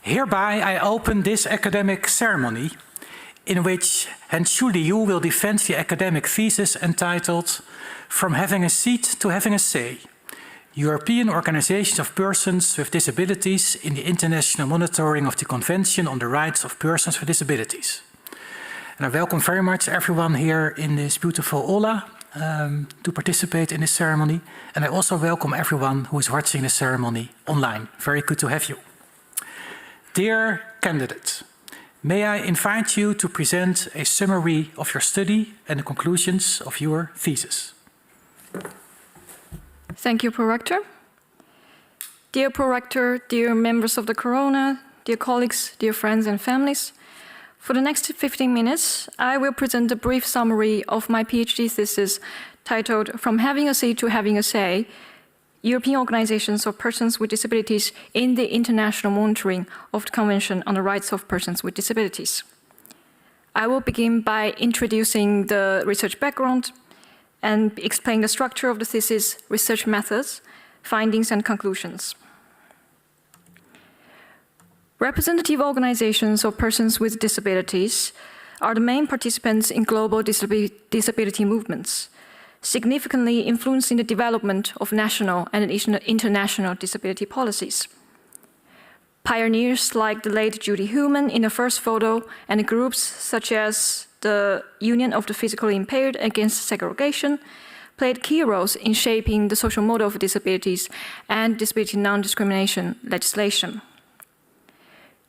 Hereby I open this academic ceremony in which Hanxu Liu will defend the academic thesis entitled From Having a Seat to Having a Say, European Organizations of Persons with Disabilities in the International Monitoring of the Convention on the Rights of Persons with Disabilities. And I welcome very much everyone here in this beautiful aula to participate in this ceremony. And I also welcome everyone who is watching the ceremony online. Very good to have you. Dear candidates, may I invite you to present a summary of your study and the conclusions of your thesis. Thank you, Prorector. Dear Prorector, dear members of the Corona, dear colleagues, dear friends and families, for the next 15 minutes, I will present a brief summary of my PhD thesis titled From Having a Seat to Having a Say, European Organizations of Persons with Disabilities in the International Monitoring of the Convention on the Rights of Persons with Disabilities. I will begin by introducing the research background and explain the structure of the thesis, research methods, findings and conclusions. Representative organizations of persons with disabilities are the main participants in global disability movements, significantly influencing the development of national and international disability policies. Pioneers like the late Judy Heumann in the first photo and groups such as the Union of the Physically Impaired Against Segregation played key roles in shaping the social model of disabilities and disability non-discrimination legislation.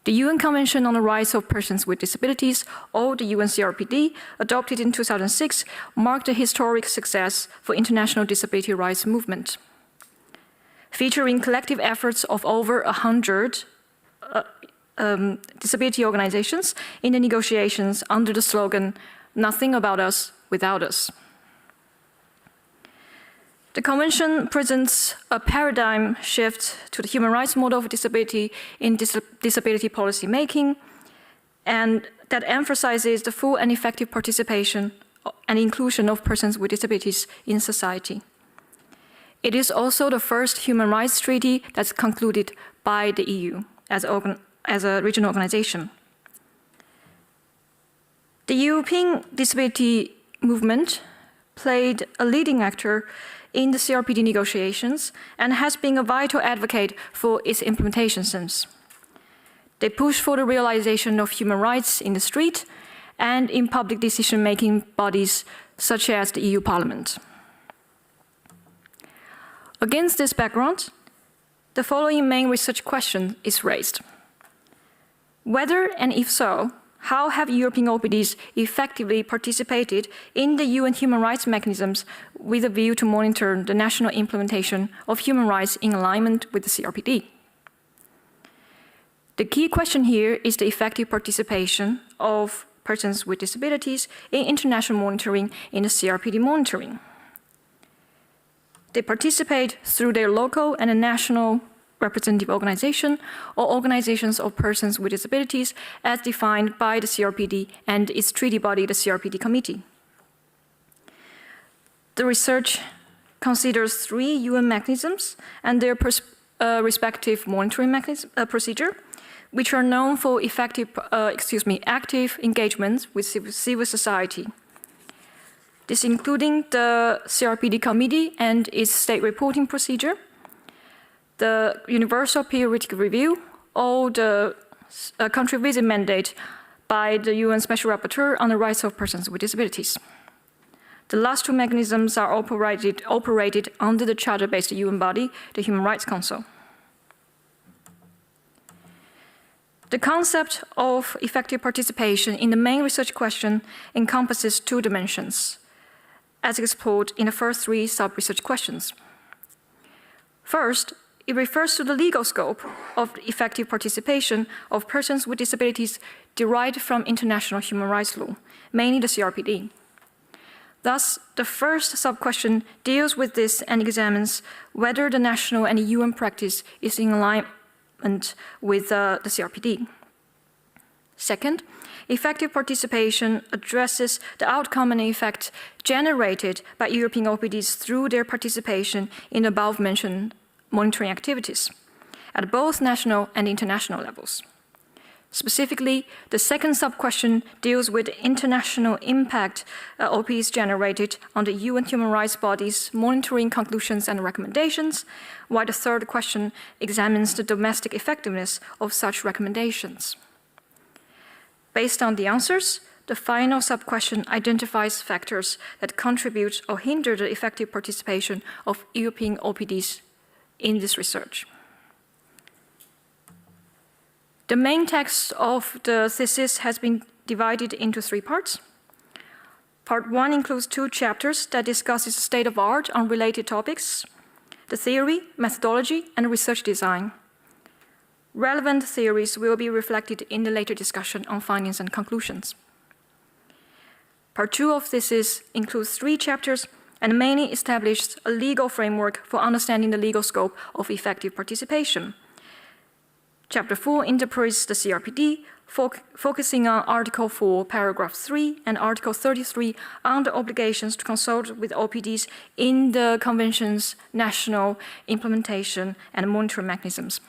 The UN Convention on the Rights of Persons with Disabilities, or the UNCRPD, adopted in 2006, marked a historic success for international disability rights movement. Featuring collective efforts of over 100 disability organizations in the negotiations under the slogan, "Nothing about us without us." The Convention presents a paradigm shift to the human rights model of disability in disability policy making, and that emphasizes the full and effective participation and inclusion of persons with disabilities in society. It is also the first human rights treaty that's concluded by the EU as a regional organization. The European disability movement played a leading actor in the CRPD negotiations and has been a vital advocate for its implementation since. They push for the realization of human rights in the street and in public decision-making bodies such as the EU Parliament. Against this background, the following main research question is raised. Whether, and if so, how have European OPDs effectively participated in the UN human rights mechanisms with a view to monitor the national implementation of human rights in alignment with the CRPD? The key question here is the effective participation of persons with disabilities in international monitoring in the CRPD monitoring. They participate through their local and national representative organization or organizations of persons with disabilities as defined by the CRPD and its treaty body, the CRPD Committee. The research considers 3 UN mechanisms and their respective monitoring procedure, which are known for active engagement with civil society. This including the CRPD Committee and its state reporting procedure, the Universal Periodic Review, or the country visit mandate by the UN Special Rapporteur on the Rights of Persons with Disabilities. The last 2 mechanisms are operated under the charter-based UN body, the Human Rights Council. The concept of effective participation in the main research question encompasses 2 dimensions, as explored in the first 3 sub-research questions. First, it refers to the legal scope of effective participation of persons with disabilities derived from international human rights law, mainly the CRPD. Thus, the first sub-question deals with this and examines whether the national and UN practice is in alignment with the CRPD. Second, effective participation addresses the outcome and effect generated by European OPDs through their participation in the above-mentioned monitoring activities at both national and international levels. Specifically, the second sub-question deals with the international impact OPs generated on the UN human rights bodies' monitoring conclusions and recommendations, while the third question examines the domestic effectiveness of such recommendations. Based on the answers, the final sub-question identifies factors that contribute or hinder the effective participation of European OPDs in this research. The main text of the thesis has been divided into 3 parts. Part 1 includes 2 chapters that discusses the state of art on related topics, the theory, methodology, and research design. Relevant theories will be reflected in the later discussion on findings and conclusions. Part 2 of thesis includes 3 chapters and mainly established a legal framework for understanding the legal scope of effective participation. Chapter 4 interprets the CRPD, focusing on Article 4, Paragraph 3, and Article 33 on the obligations to consult with OPDs in the Convention's national implementation and monitoring mechanisms.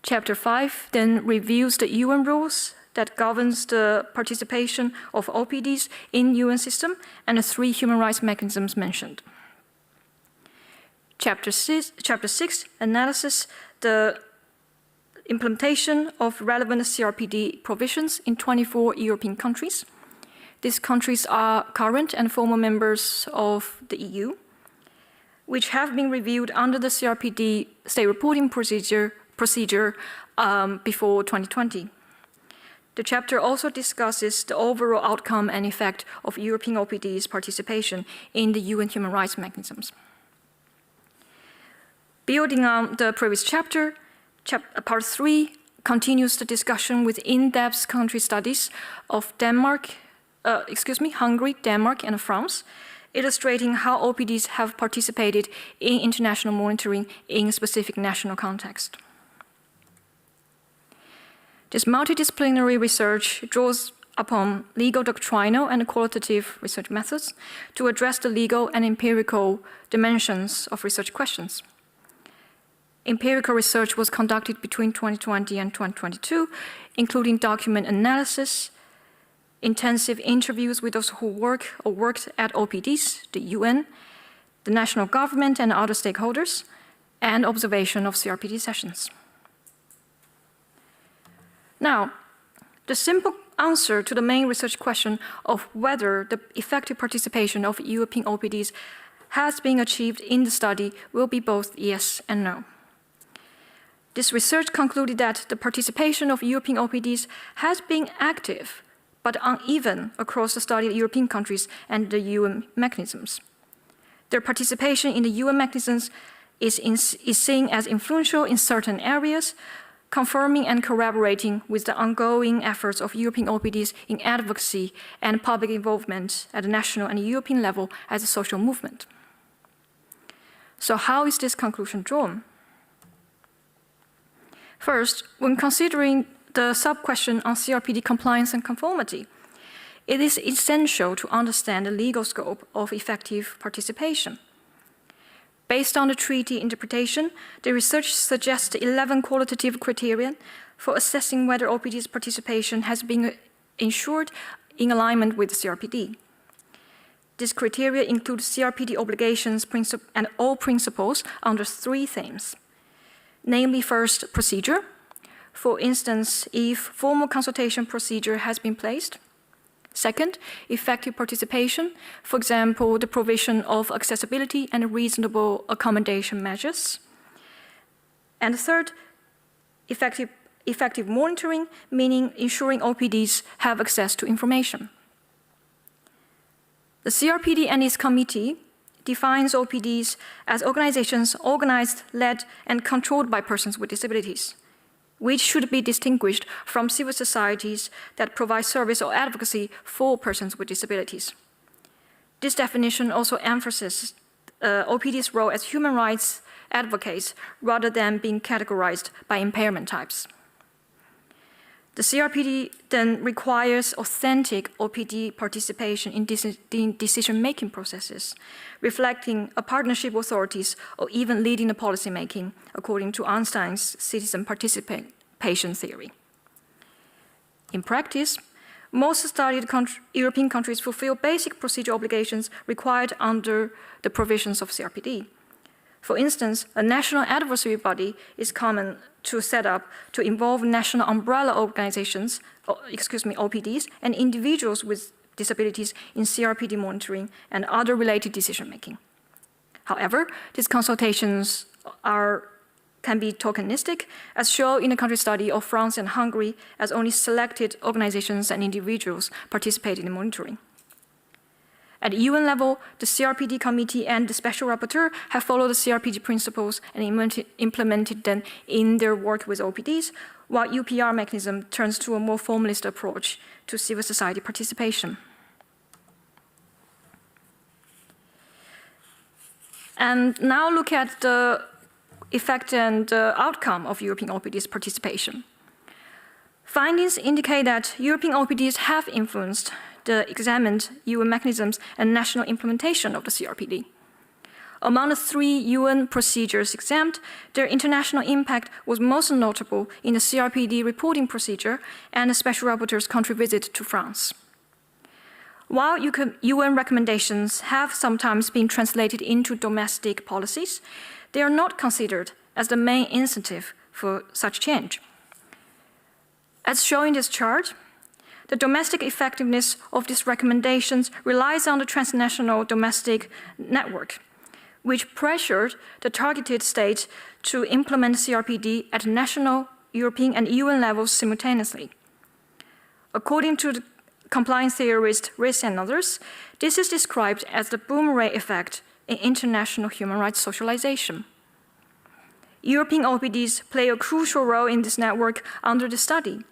Chapter 5 then reviews the UN rules that governs the participation of OPDs in UN system and the 3 human rights mechanisms mentioned. Chapter 6 analyzes the implementation of relevant CRPD provisions in 24 European countries. These countries are current and former members of the EU, which have been reviewed under the CRPD state reporting procedure before 2020. The chapter also discusses the overall outcome and effect of European OPD's participation in the UN human rights mechanisms. Building on the previous chapter, Part 3 continues the discussion with in-depth country studies of Hungary, Denmark, and France, illustrating how OPDs have participated in international monitoring in a specific national context. This multidisciplinary research draws upon legal doctrinal and qualitative research methods to address the legal and empirical dimensions of research questions. Empirical research was conducted between 2020 and 2022, including document analysis, intensive interviews with those who work or worked at OPDs, the UN, the national government and other stakeholders, and observation of CRPD sessions. Now, the simple answer to the main research question of whether the effective participation of European OPDs has been achieved in the study will be both yes and no. This research concluded that the participation of European OPDs has been active but uneven across the studied European countries and the UN mechanisms. Their participation in the UN mechanisms is seen as influential in certain areas, confirming and corroborating with the ongoing efforts of European OPDs in advocacy and public involvement at the national and European level as a social movement. So how is this conclusion drawn? First, when considering the sub-question on CRPD compliance and conformity, it is essential to understand the legal scope of effective participation. Based on the treaty interpretation, the research suggests 11 qualitative criteria for assessing whether OPD's participation has been ensured in alignment with the CRPD. These criteria include CRPD obligations and all principles under 3 themes. Namely, first, procedure. For instance, if formal consultation procedure has been placed. Second, effective participation. For example, the provision of accessibility and reasonable accommodation measures. And third, effective monitoring, meaning ensuring OPDs have access to information. The CRPD and its committee defines OPDs as organizations organized, led, and controlled by persons with disabilities, which should be distinguished from civil societies that provide service or advocacy for persons with disabilities. this definition also emphasizes OPD's role as human rights advocates rather than being categorized by impairment types. The CRPD then requires authentic OPD participation in decision-making processes, reflecting a partnership with authorities or even leading the policy-making, according to Einstein's citizen participation theory. In practice, most studied European countries fulfill basic procedure obligations required under the provisions of CRPD. For instance, a national advisory body is common to set up to involve national umbrella organizations, OPDs, and individuals with disabilities in CRPD monitoring and other related decision-making. However, these consultations can be tokenistic, as shown in the country study of France and Hungary, as only selected organizations and individuals participate in the monitoring. At the UN level, the CRPD committee and the special rapporteur have followed the CRPD principles and implemented them in their work with OPDs, while UPR mechanism turns to a more formalist approach to civil society participation. And now look at the effect and outcome of European OPDs participation. Findings indicate that European OPDs have influenced the examined UN mechanisms and national implementation of the CRPD. Among the 3 UN procedures examined, their international impact was most notable in the CRPD reporting procedure and the Special Rapporteur's country visit to France. While UN recommendations have sometimes been translated into domestic policies, they are not considered as the main incentive for such change. As shown in this chart, the domestic effectiveness of these recommendations relies on the transnational domestic network, which pressured the targeted states to implement CRPD at national, European, and UN levels simultaneously. According to the compliance theorist Riss and others, this is described as the boomerang effect in international human rights socialization. European OPDs play a crucial role in this network under the study.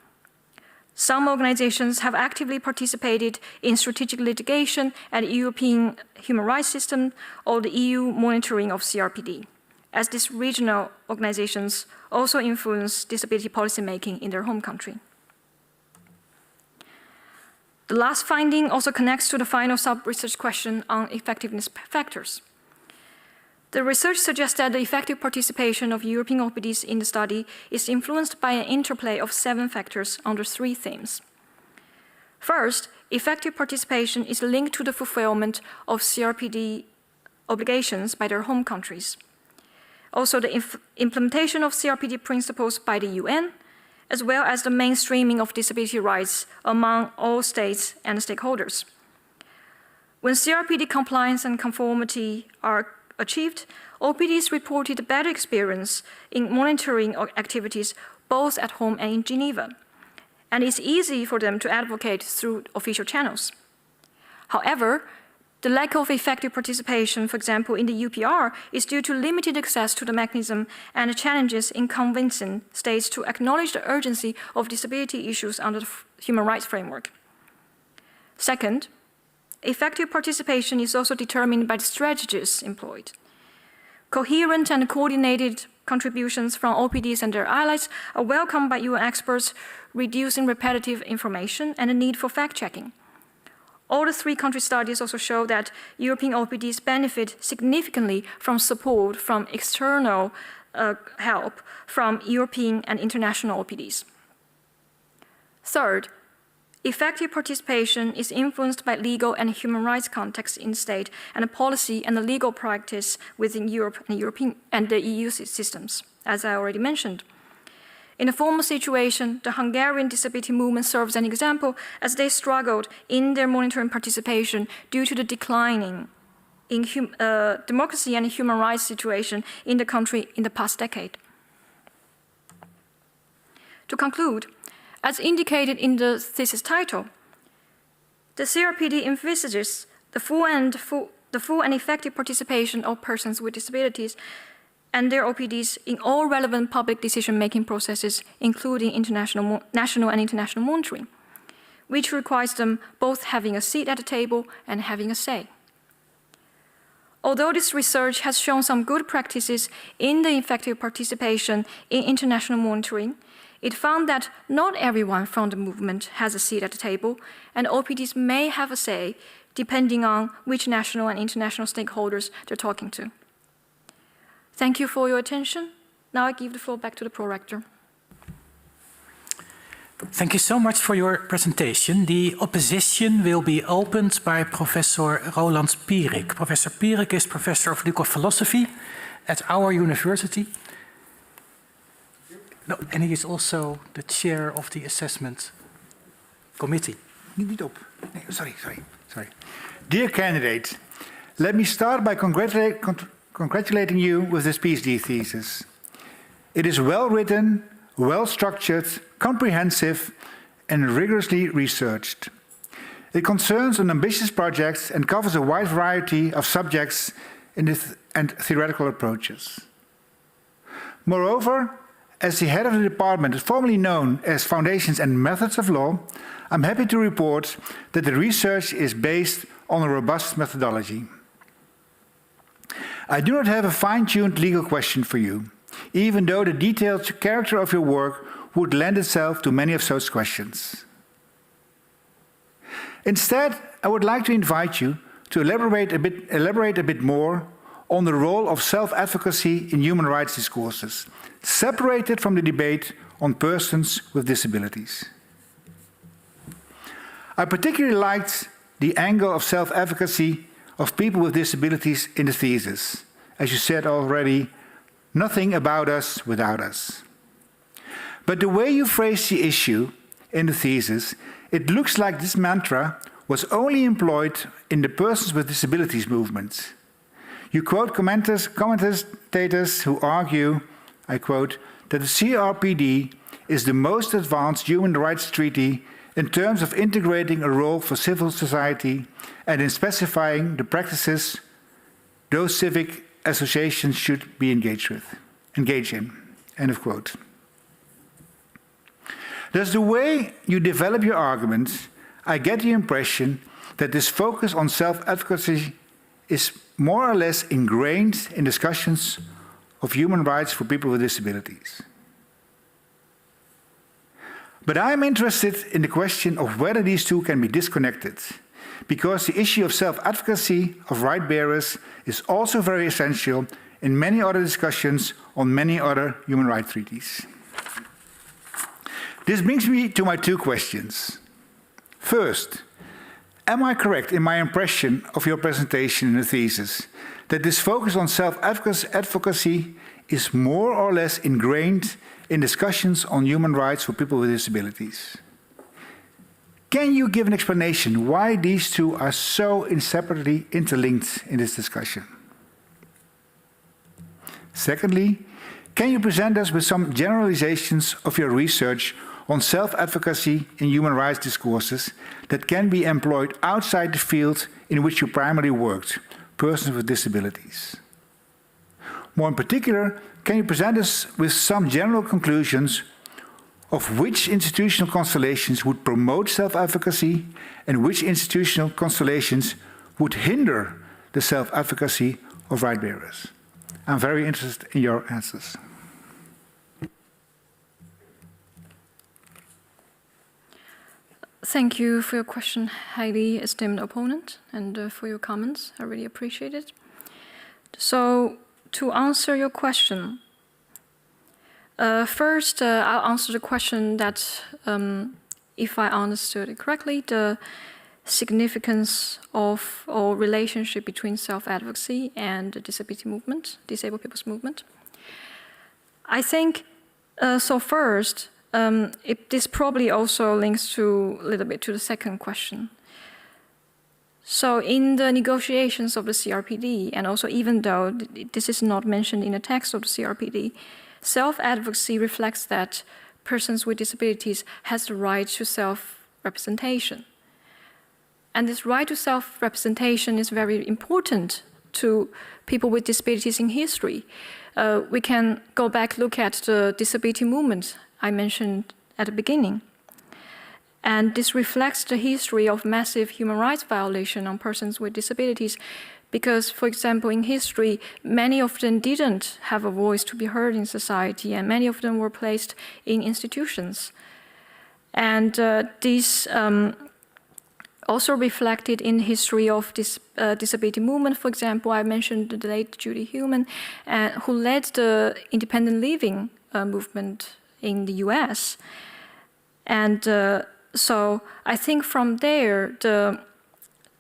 Some organizations have actively participated in strategic litigation at the European human rights system or the EU monitoring of CRPD, as these regional organizations also influence disability policymaking in their home country. The last finding also connects to the final sub-research question on effectiveness factors. The research suggests that the effective participation of European OPDs in the study is influenced by an interplay of 7 factors under 3 themes. First, effective participation is linked to the fulfillment of CRPD obligations by their home countries. Also, the implementation of CRPD principles by the UN, as well as the mainstreaming of disability rights among all states and stakeholders. When CRPD compliance and conformity are achieved, OPDs reported a better experience in monitoring activities both at home and in Geneva, and it's easy for them to advocate through official channels. However, the lack of effective participation, for example, in the UPR, is due to limited access to the mechanism and the challenges in convincing states to acknowledge the urgency of disability issues under the human rights framework. Second, effective participation is also determined by the strategies employed. Coherent and coordinated contributions from OPDs and their allies are welcomed by UN experts, reducing repetitive information and the need for fact-checking. All the 3 country studies also show that European OPDs benefit significantly from support from external help from European and international OPDs. Third, effective participation is influenced by legal and human rights context in state and the policy and the legal practice within Europe and European and the EU systems, as I already mentioned. In a formal situation, the Hungarian disability movement serves an example as they struggled in their monitoring participation due to the declining in democracy and human rights situation in the country in the past decade. To conclude, as indicated in the thesis title, the CRPD envisages the full and effective participation of persons with disabilities and their OPDs in all relevant public decision-making processes, including national and international monitoring, which requires them both having a seat at the table and having a say. Although this research has shown some good practices in the effective participation in international monitoring, it found that not everyone from the movement has a seat at the table, and OPDs may have a say depending on which national and international stakeholders they're talking to. Thank you for your attention. Now I give the floor back to the Prorector. Thank you so much for your presentation. The opposition will be opened by Professor Roland Pierik. Professor Pierik is Professor of Legal Philosophy at our university. No, and he is also the chair of the assessment committee. Sorry. Dear candidate, let me start by congratulating you with this PhD thesis. It is well written, well structured, comprehensive, and rigorously researched. It concerns an ambitious project and covers a wide variety of subjects and theoretical approaches. Moreover, as the head of the department formerly known as Foundations and Methods of Law, I'm happy to report that the research is based on a robust methodology. I do not have a fine-tuned legal question for you, even though the detailed character of your work would lend itself to many of such questions. Instead, I would like to invite you to elaborate a bit more on the role of self-advocacy in human rights discourses, separated from the debate on persons with disabilities. I particularly liked the angle of self-advocacy of people with disabilities in the thesis. As you said already, nothing about us without us. But the way you phrase the issue in the thesis, it looks like this mantra was only employed in the persons with disabilities movement. You quote commentators who argue, I quote, that the CRPD is the most advanced human rights treaty in terms of integrating a role for civil society and in specifying the practices those civic associations should be engaged in. End of quote. Thus, the way you develop your arguments, I get the impression that this focus on self-advocacy is more or less ingrained in discussions of human rights for people with disabilities. But I'm interested in the question of whether these two can be disconnected, because the issue of self-advocacy of right bearers is also very essential in many other discussions on many other human rights treaties. This brings me to my two questions. First, am I correct in my impression of your presentation in the thesis that this focus on self-advocacy is more or less ingrained in discussions on human rights for people with disabilities? Can you give an explanation why these two are so inseparably interlinked in this discussion? Secondly, can you present us with some generalizations of your research on self-advocacy in human rights discourses that can be employed outside the field in which you primarily worked, persons with disabilities? More in particular, can you present us with some general conclusions of which institutional constellations would promote self-advocacy and which institutional constellations would hinder the self-advocacy of right bearers? I'm very interested in your answers. Thank you for your question, highly esteemed opponent, and for your comments. I really appreciate it. So, to answer your question, first, I'll answer the question that, if I understood it correctly, the significance of or relationship between self-advocacy and the disability movement, disabled people's movement. I think, so first, this probably also links to a little bit to the second question. So in the negotiations of the CRPD, and also even though this is not mentioned in the text of the CRPD, self-advocacy reflects that persons with disabilities has the right to self-representation. And this right to self-representation is very important to people with disabilities in history. We can go back, look at the disability movement I mentioned at the beginning. And this reflects the history of massive human rights violation on persons with disabilities Because, for example, in history, many of them didn't have a voice to be heard in society, and many of them were placed in institutions. And this also reflected in the history of this disability movement. For example, I mentioned the late Judy Heumann, who led the independent living movement in the US. And so I think from there, the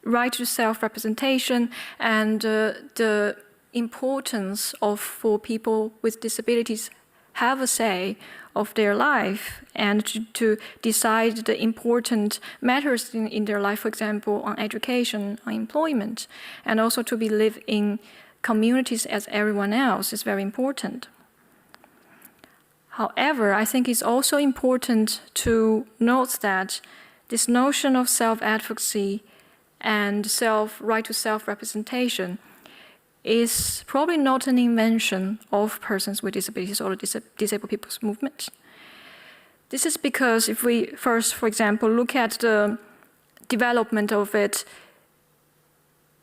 right to self-representation and the importance for people with disabilities have a say of their life and to decide the important matters in their life, for example, on education, on employment, and also to be live in communities as everyone else is very important. However, I think it's also important to note that this notion of self-advocacy and right to self-representation is probably not an invention of persons with disabilities or the disabled people's movement. This is because if we first, for example, look at the development of it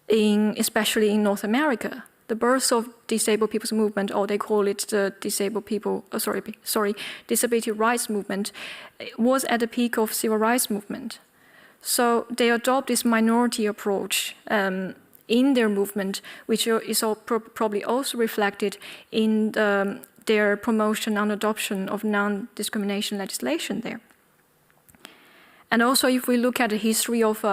especially in North America, the birth of disabled people's movement, or they call it the disability rights movement, was at the peak of civil rights movement. So they adopt this minority approach in their movement, which is probably also reflected in their promotion and adoption of non-discrimination legislation there. And also, if we look at the history of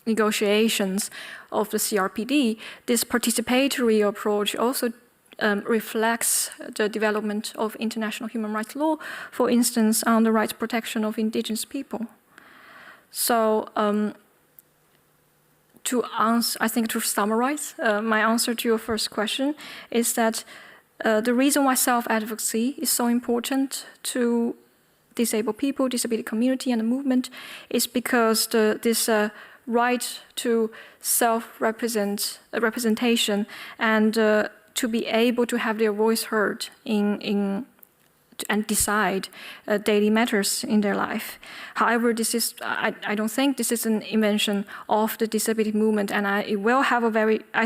negotiations of the CRPD, this participatory approach also reflects the development of international human rights law, for instance, on the rights protection of indigenous people. So, I think to summarize my answer to your first question is that the reason why self-advocacy is so important to disabled people, disability community, and the movement is because this right to self-representation and to be able to have their voice heard and decide daily matters in their life. However, I don't think this is an invention of the disability movement, and I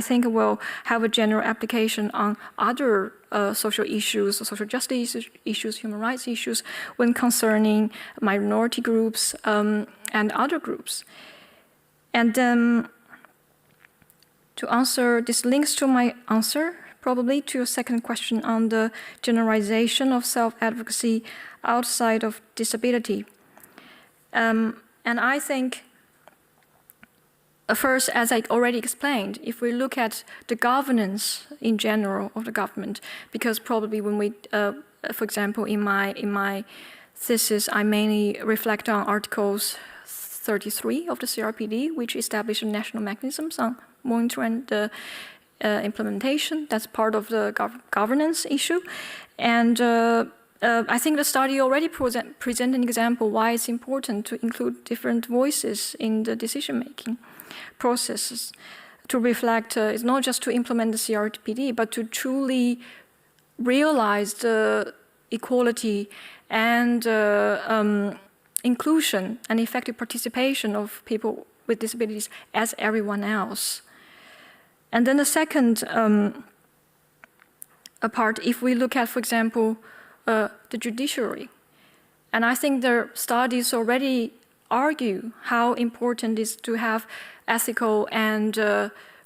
think it will have a general application on other social issues, social justice issues, human rights issues, when concerning minority groups and other groups. And to answer, this links to my answer probably to your second question on the generalization of self-advocacy outside of disability. And I think, first, as I already explained, if we look at the governance in general of the government, because probably when we, for example, in my thesis, I mainly reflect on Articles 33 of the CRPD, which establishes national mechanisms on monitoring the implementation. That's part of the governance issue. And I think the study already present an example why it's important to include different voices in the decision-making processes, to reflect, it's not just to implement the CRPD, but to truly realize the equality and inclusion and effective participation of people with disabilities as everyone else. And then the second part, if we look at, for example, the judiciary, and I think the studies already argue how important it is to have ethical and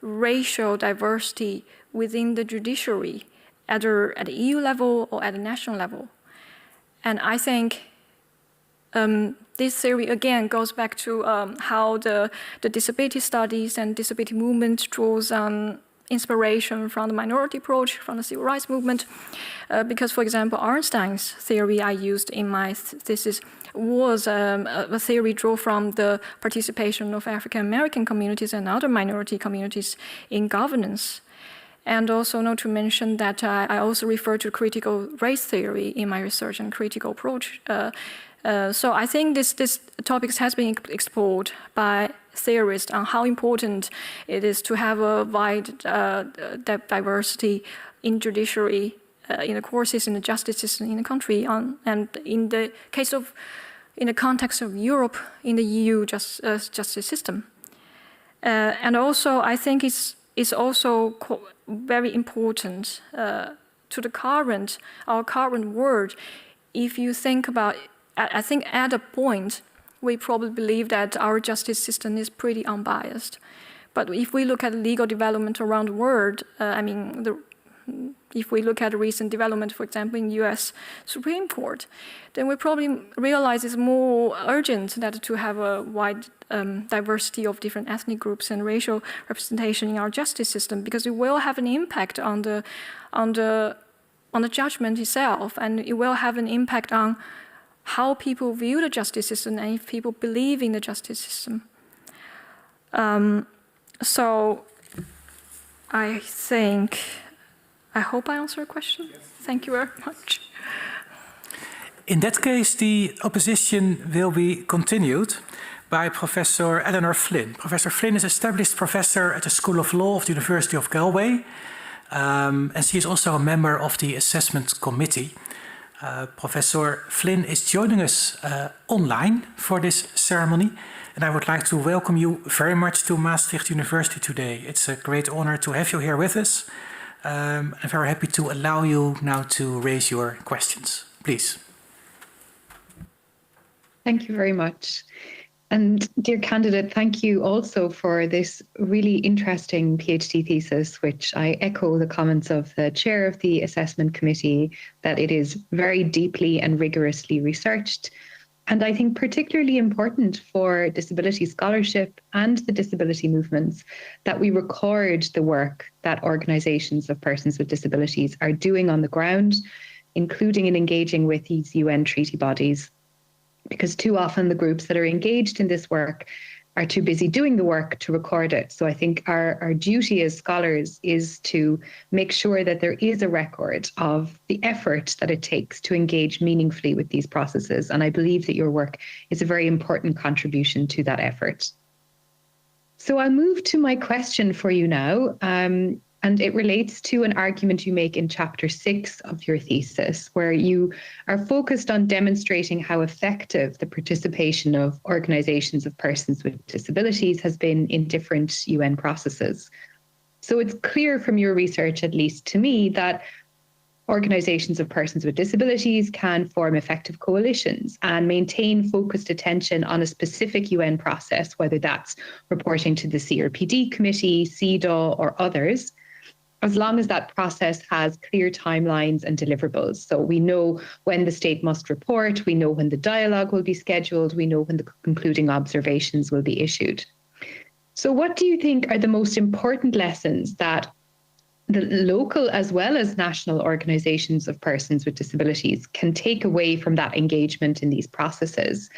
racial diversity within the judiciary, either at the EU level or at the national level. And I think this theory, again, goes back to how the disability studies and disability movement draws inspiration from the minority approach, from the civil rights movement. Because, for example, Arnstein's theory I used in my thesis was a theory drawn from the participation of African American communities and other minority communities in governance. And also not to mention that I also refer to critical race theory in my research and critical approach. So I think this topic has been explored by theorists on how important it is to have a wide diversity in judiciary, in the courses, in the justice system in the country, and in the case of, in the context of Europe, in the EU justice system. And also I think it's is also very important to our current world. If you think about, I think at a point, we probably believe that our justice system is pretty unbiased. But if we look at legal development around the world, if we look at recent development, for example, in the US Supreme Court, then we probably realize it's more urgent that to have a wide diversity of different ethnic groups and racial representation in our justice system, because it will have an impact on the judgment itself, and it will have an impact on how people view the justice system and if people believe in the justice system. So I hope I answered your question. Yes. Thank you very much. In that case, the opposition will be continued by Professor Eleanor Flynn. Professor Flynn is established professor at the School of Law of the University of Galway, and she is also a member of the assessment committee. Professor Flynn is joining us online for this ceremony, and I would like to welcome you very much to Maastricht University today. It's a great honor to have you here with us. I'm very happy to allow you now to raise your questions. Please. Thank you very much. And dear candidate, thank you also for this really interesting PhD thesis, which I echo the comments of the chair of the assessment committee, that it is very deeply and rigorously researched. And I think particularly important for disability scholarship and the disability movements that we record the work that organizations of persons with disabilities are doing on the ground, including in engaging with these UN treaty bodies. Because too often the groups that are engaged in this work are too busy doing the work to record it. So I think our duty as scholars is to make sure that there is a record of the effort that it takes to engage meaningfully with these processes. And I believe that your work is a very important contribution to that effort. So I'll move to my question for you now. And it relates to an argument you make in chapter 6 of your thesis, where you are focused on demonstrating how effective the participation of organizations of persons with disabilities has been in different UN processes. So it's clear from your research, at least to me, that organizations of persons with disabilities can form effective coalitions and maintain focused attention on a specific UN process, whether that's reporting to the CRPD committee, CEDAW, or others, as long as that process has clear timelines and deliverables. So we know when the state must report, we know when the dialogue will be scheduled, we know when the concluding observations will be issued. So what do you think are the most important lessons that the local as well as national organizations of persons with disabilities can take away from that engagement in these processes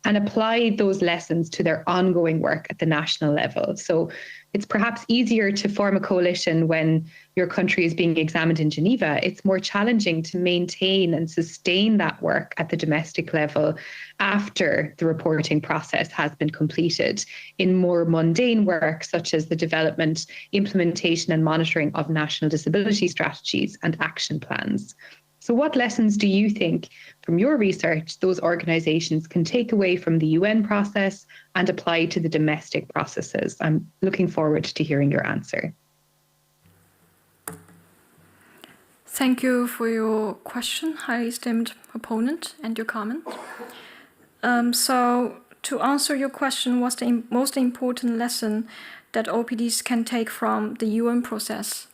and apply those lessons to their ongoing work at the national level? So it's perhaps easier to form a coalition when your country is being examined in Geneva. It's more challenging to maintain and sustain that work at the domestic level after the reporting process has been completed in more mundane work, such as the development, implementation, and monitoring of national disability strategies and action plans. So what lessons do you think from your research those organizations can take away from the UN process and apply to the domestic processes? I'm looking forward to hearing your answer. Thank you for your question, highly esteemed opponent, and your comment. So to answer your question, what's the most important lesson that OPDs can take from the UN process?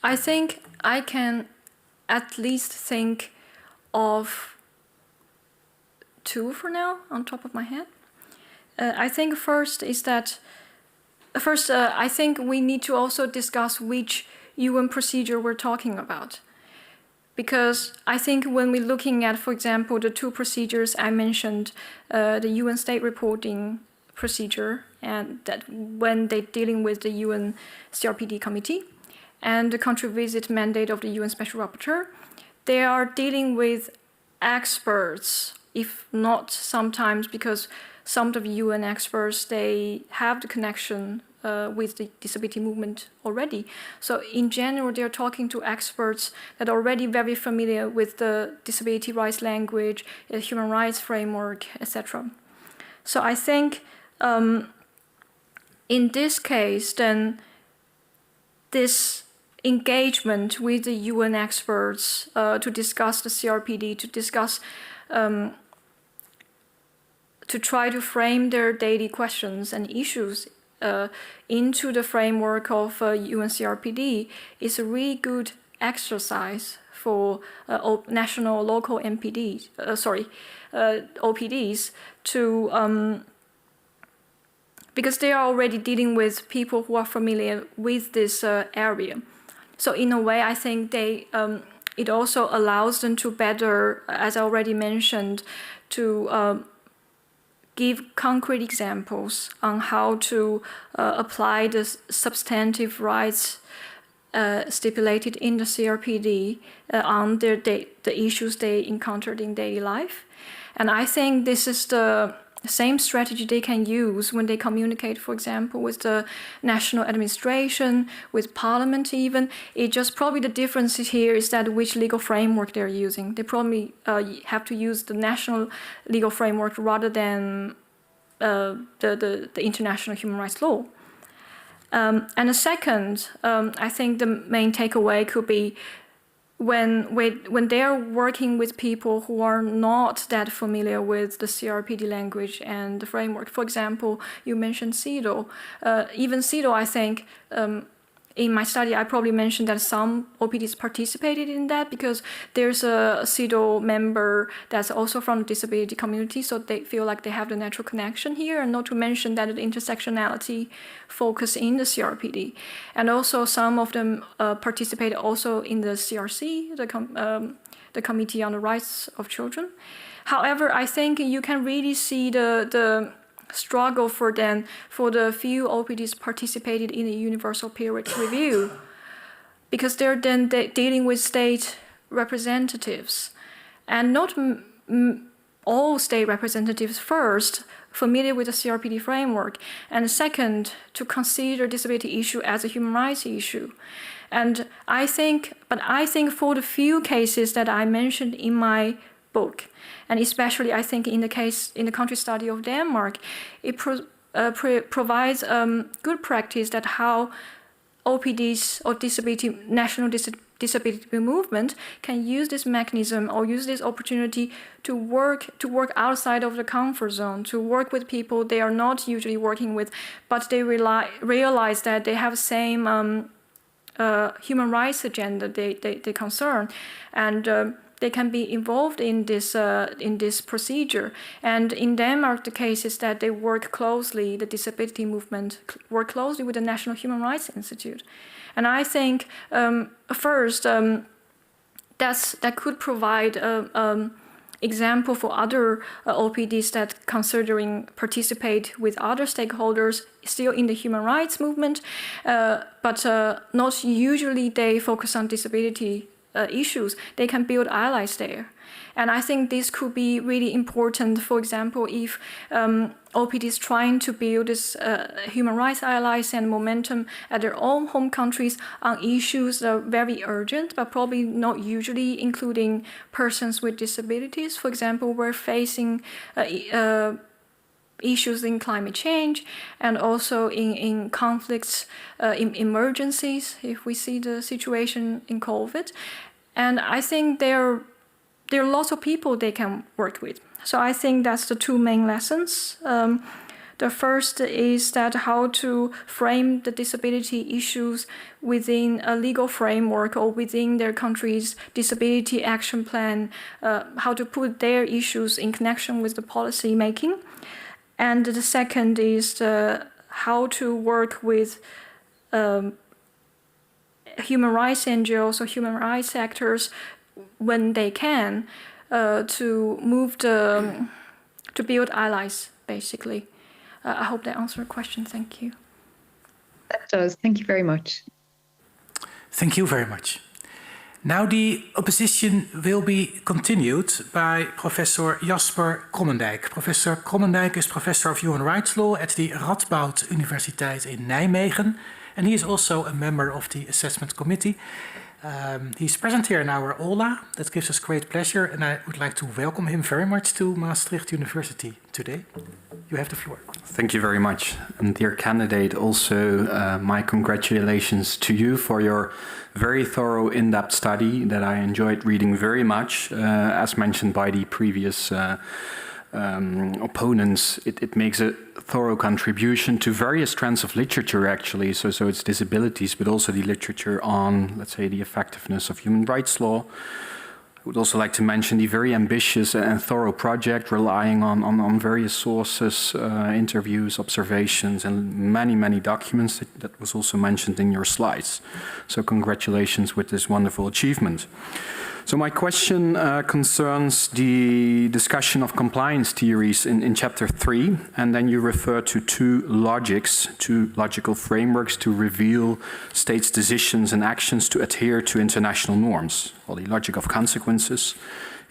I think I can at least think of 2 for now on top of my head. I think first is that, I think we need to also discuss which UN procedure we're talking about. Because I think when we're looking at, for example, the 2 procedures I mentioned, the UN state reporting procedure, and that when they're dealing with the UN CRPD committee, and the country visit mandate of the UN Special Rapporteur, they are dealing with experts, if not sometimes because some of the UN experts, they have the connection with the disability movement already. So in general, they're talking to experts that are already very familiar with the disability rights language, human rights framework, etc. So I think in this case, then this engagement with the UN experts to discuss the CRPD, to discuss, to try to frame their daily questions and issues into the framework of UN CRPD is a really good exercise for national, local MPDs, OPDs to because they are already dealing with people who are familiar with this area. So in a way, I think it also allows them to better, as I already mentioned, to give concrete examples on how to apply the substantive rights stipulated in the CRPD on the issues they encountered in daily life. And I think this is the same strategy they can use when they communicate, for example, with the national administration, with parliament even. It just probably the difference here is that which legal framework they're using. They probably have to use the national legal framework rather than the international human rights law. And the second, I think the main takeaway could be when they are working with people who are not that familiar with the CRPD language and the framework. For example, you mentioned CEDAW. Even CEDAW, I think, in my study, I probably mentioned that some OPDs participated in that because there's a CEDAW member that's also from the disability community, so they feel like they have the natural connection here, and not to mention that the intersectionality focus in the CRPD. And also some of them participated also in the CRC, the Committee on the Rights of Children. However, I think you can really see the struggle for the few OPDs participated in the Universal Periodic Review, because they're then dealing with state representatives, and not all state representatives first familiar with the CRPD framework, and second to consider disability issue as a human rights issue. And I think for the few cases that I mentioned in my book, and especially I think in the country study of Denmark, it provides good practice that how OPDs or national disability movement can use this mechanism or use this opportunity to work outside of the comfort zone, to work with people they are not usually working with, but they realize that they have same human rights agenda they concern, and they can be involved in this procedure. And in Denmark, the case is that they work closely, the disability movement work closely with the National Human Rights Institute. And I think first that could provide example for other OPDs that considering participate with other stakeholders still in the human rights movement, but not usually they focus on disability issues. They can build allies there. And I think this could be really important, for example, if OPDs trying to build this human rights allies and momentum at their own home countries on issues that are very urgent, but probably not usually including persons with disabilities. For example, we're facing issues in climate change and also in conflicts, in emergencies, if we see the situation in COVID. And I think there are lots of people they can work with. So I think that's the two main lessons. The first is that how to frame the disability issues within a legal framework or within their country's disability action plan, how to put their issues in connection with the policy making. And the second is how to work with human rights NGOs or human rights actors when they can to build allies, basically. I hope that answered your question. Thank you. That does. Thank you very much. Thank you very much. Now the opposition will be continued by Professor Jasper Krommendijk. Professor Krommendijk is Professor of Human Rights Law at the Radboud Universiteit in Nijmegen, and he is also a member of the Assessment Committee. He's present here in our aula. That gives us great pleasure, and I would like to welcome him very much to Maastricht University today. you have the floor. Thank you very much. And dear candidate, also my congratulations to you for your very thorough, in-depth study that I enjoyed reading very much. As mentioned by the previous opponents, it makes a thorough contribution to various strands of literature, actually. So it's disabilities, but also the literature on, let's say, the effectiveness of human rights law. I would also like to mention the very ambitious and thorough project relying on various sources, interviews, observations, and many documents that was also mentioned in your slides. So congratulations with this wonderful achievement. So my question concerns the discussion of compliance theories in chapter 3, and then you refer to two logical frameworks to reveal states' decisions and actions to adhere to international norms. Well, the logic of consequences,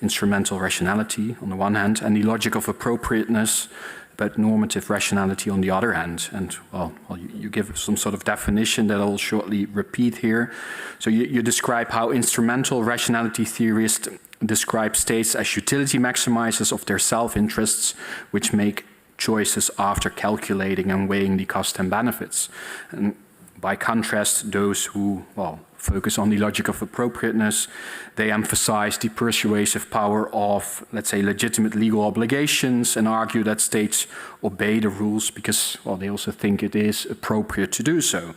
instrumental rationality on the one hand, and the logic of appropriateness, but normative rationality on the other hand. And well, you give some sort of definition that I'll shortly repeat here. So you describe how instrumental rationality theorists describe states as utility maximizers of their self-interests, which make choices after calculating and weighing the costs and benefits. And by contrast, those who, well, focus on the logic of appropriateness, they emphasize the persuasive power of, let's say, legitimate legal obligations and argue that states obey the rules because, well, they also think it is appropriate to do so.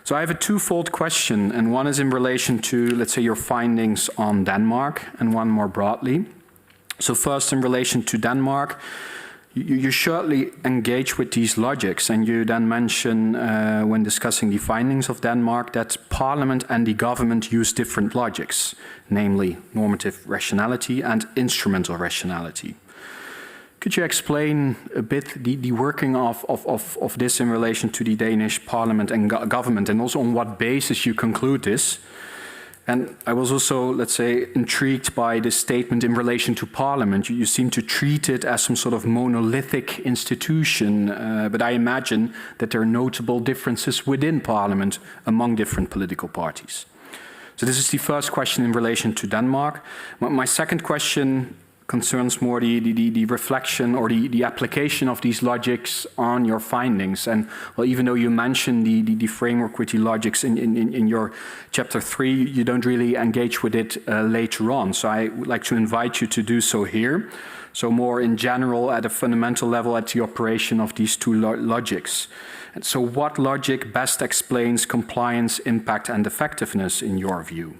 So I have a twofold question, and one is in relation to, let's say, your findings on Denmark, and one more broadly. So first, in relation to Denmark, you shortly engage with these logics, and you then mention, when discussing the findings of Denmark, that Parliament and the government use different logics, namely normative rationality and instrumental rationality. Could you explain a bit the working of this in relation to the Danish Parliament and government, and also on what basis you conclude this? And I was also, let's say, intrigued by this statement in relation to Parliament. You seem to treat it as some sort of monolithic institution, but I imagine that there are notable differences within Parliament among different political parties. So this is the first question in relation to Denmark. My second question concerns more the reflection or the application of these logics on your findings. And well, even though you mentioned the framework with the logics in your chapter 3, you don't really engage with it later on. So I would like to invite you to do so here. So more in general, at a fundamental level, at the operation of these two logics. And so what logic best explains compliance, impact, and effectiveness in your view?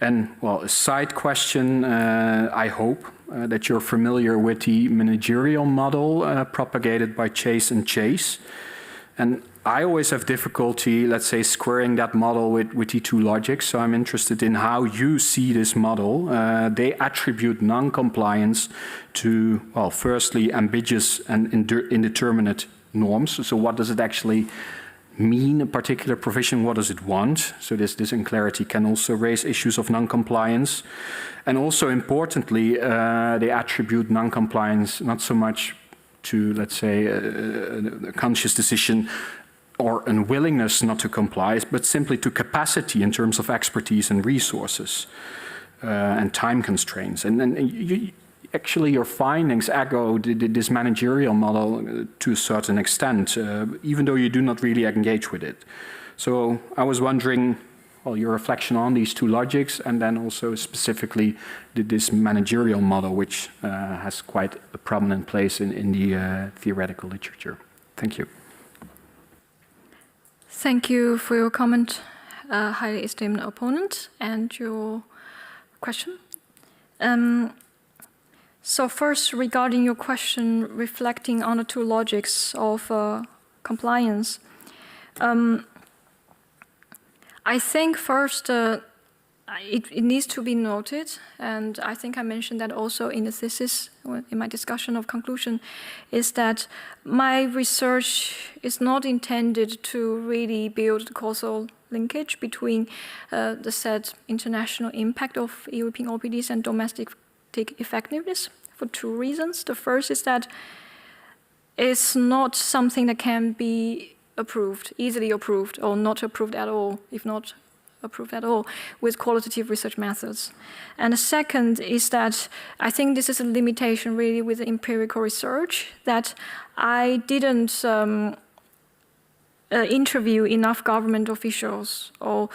And well, a side question, I hope that you're familiar with the managerial model propagated by Chase and Chase. And I always have difficulty, let's say, squaring that model with the two logics. So I'm interested in how you see this model. They attribute non-compliance to, well, firstly, ambiguous and indeterminate norms. So what does it actually mean, a particular provision? What does it want? So this unclarity can also raise issues of non-compliance. And also importantly, they attribute non-compliance not so much to, let's say, a conscious decision or unwillingness not to comply, but simply to capacity in terms of expertise and resources and time constraints. And actually, your findings echo this managerial model to a certain extent, even though you do not really engage with it. So I was wondering, well, your reflection on these two logics, and then also specifically this managerial model, which has quite a prominent place in the theoretical literature. Thank you. Thank you for your comment, highly esteemed opponent, and your question. So first, regarding your question, reflecting on the two logics of compliance, I think first it needs to be noted, and I think I mentioned that also in the thesis, in my discussion of conclusion, is that my research is not intended to really build the causal linkage between the said international impact of European OPDs and domestic effectiveness, for two reasons. The first is that it's not something that can be approved, easily approved, or not approved at all, if not approved at all with qualitative research methods. And the second is that I think this is a limitation really with empirical research, that I didn't interview enough government officials or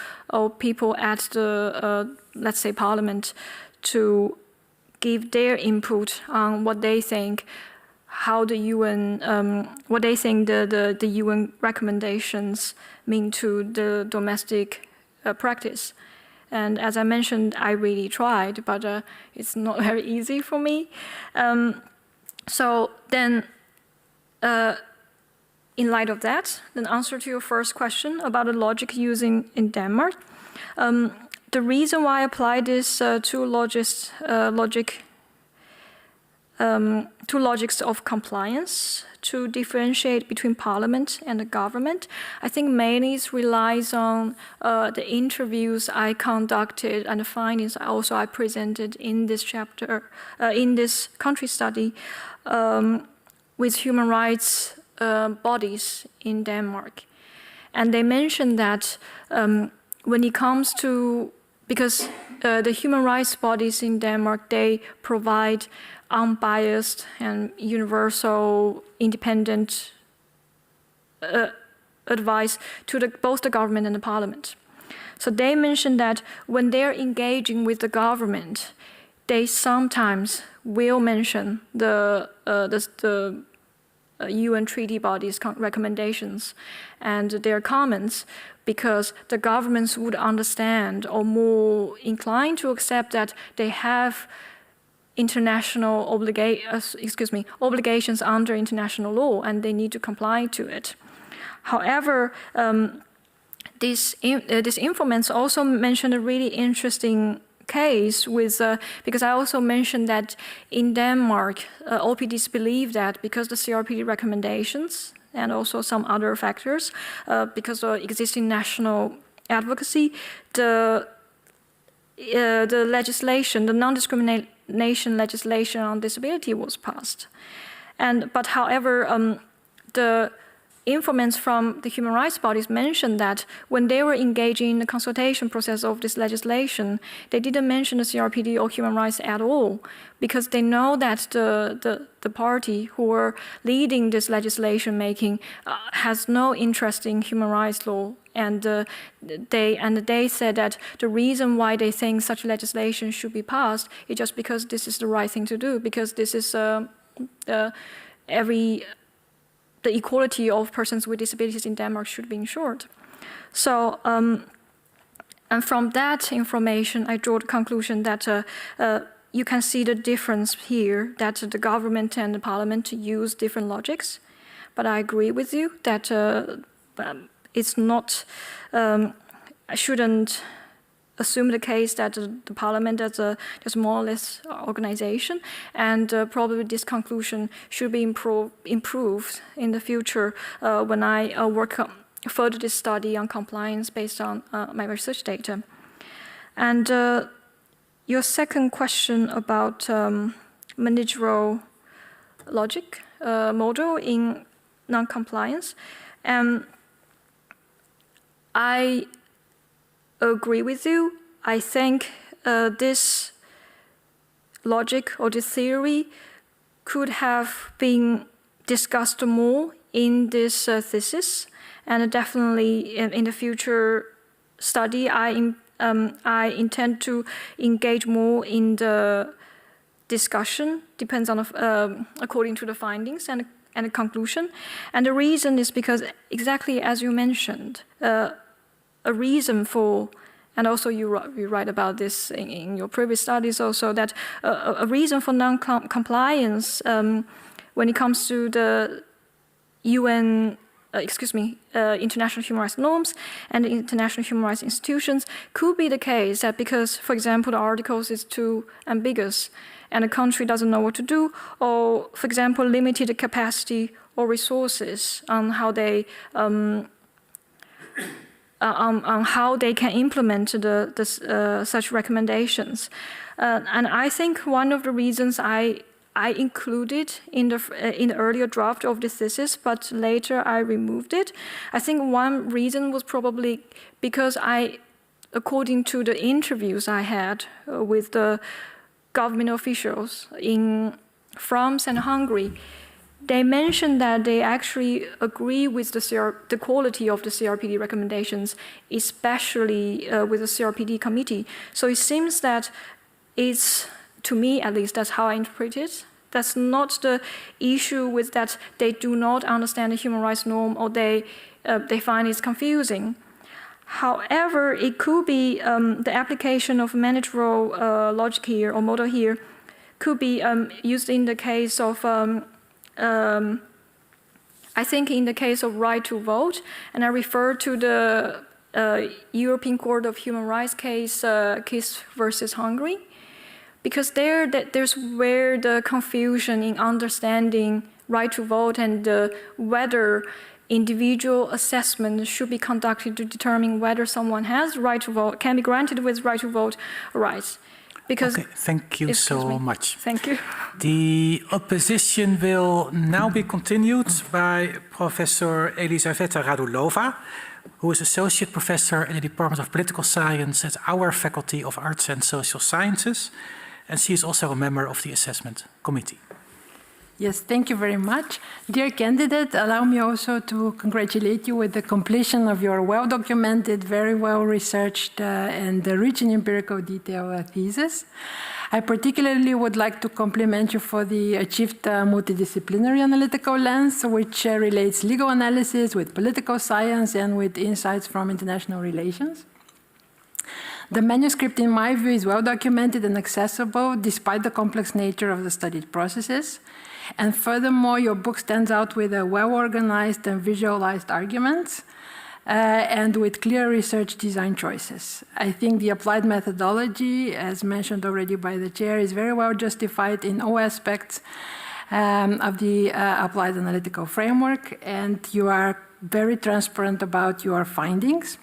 people at the, let's say, parliament to give their input on what they think, how the UN, what they think the UN recommendations mean to the domestic practice. And as I mentioned, I really tried, but it's not very easy for me. So then, in light of that, the answer to your first question about the logic using in Denmark, the reason why I applied this two logics of compliance to differentiate between parliament and the government, I think mainly relies on the interviews I conducted and the findings also I presented in this chapter, in this country study with human rights bodies in Denmark. And they mentioned that when it comes to, because the human rights bodies in Denmark, they provide unbiased and universal independent advice to both the government and the parliament. So they mentioned that when they're engaging with the government, they sometimes will mention the UN treaty bodies' recommendations and their comments, because the governments would understand or more inclined to accept that they have international obligations under international law and they need to comply to it. However, these informants also mentioned a really interesting case with, because I also mentioned that in Denmark, OPDs believe that because the CRPD recommendations and also some other factors, because of existing national advocacy, the legislation, the non-discrimination legislation on disability was passed. But however, the informants from the human rights bodies mentioned that when they were engaging in the consultation process of this legislation, they didn't mention the CRPD or human rights at all, because they know that the party who were leading this legislation making has no interest in human rights law. And they said that the reason why they think such legislation should be passed is just because this is the right thing to do, because this is the equality of persons with disabilities in Denmark should be ensured. So, and from that information, I drew the conclusion that you can see the difference here, that the government and the parliament use different logics. But I agree with you that it's not, I shouldn't assume the case that the parliament is a more or less organization, and probably this conclusion should be improved in the future when I work further this study on compliance based on my research data. And your second question about managerial logic model in non-compliance, I agree with you. I think this logic or this theory could have been discussed more in this thesis, and definitely in the future study, I intend to engage more in the discussion. Depends on according to the findings and the conclusion. And the reason is because exactly as you mentioned. A reason for, and also you write about this in your previous studies also, that a reason for non-compliance when it comes to the UN, international human rights norms and the international human rights institutions could be the case that because, for example, the articles is too ambiguous and a country doesn't know what to do, or, for example, limited capacity or resources on how they on how they can implement such recommendations. And I think one of the reasons I included in the earlier draft of the thesis, but later I removed it. I think one reason was probably because I according to the interviews I had with the government officials in France and Hungary, they mentioned that they actually agree with the quality of the CRPD recommendations, especially with the CRPD committee. So it seems that it's, to me at least, that's how I interpret it. That's not the issue with that they do not understand the human rights norm or they find it's confusing. However, it could be the application of managerial logic here or model here could be used in the case of I think in the case of right to vote, and I refer to the European Court of Human Rights case versus Hungary, because there's where the confusion in understanding right to vote and whether individual assessment should be conducted to determine whether someone has right to vote, can be granted with right to vote rights. Because, okay, thank you so much. Thank you. The opposition will now be continued by Professor Elisaveta Radulova, who is Associate Professor in the Department of Political Science at our Faculty of Arts and Social Sciences, and she is also a member of the Assessment Committee. Yes, thank you very much. Dear candidate, allow me also to congratulate you with the completion of your well-documented, very well-researched and rich in empirical detail thesis. I particularly would like to compliment you for the achieved multidisciplinary analytical lens, which relates legal analysis with political science and with insights from international relations. The manuscript, in my view, is well-documented and accessible despite the complex nature of the studied processes. And furthermore, your book stands out with a well-organized and visualized arguments and with clear research design choices. I think the applied methodology, as mentioned already by the chair, is very well justified in all aspects of the applied analytical framework, and you are very transparent about your findings.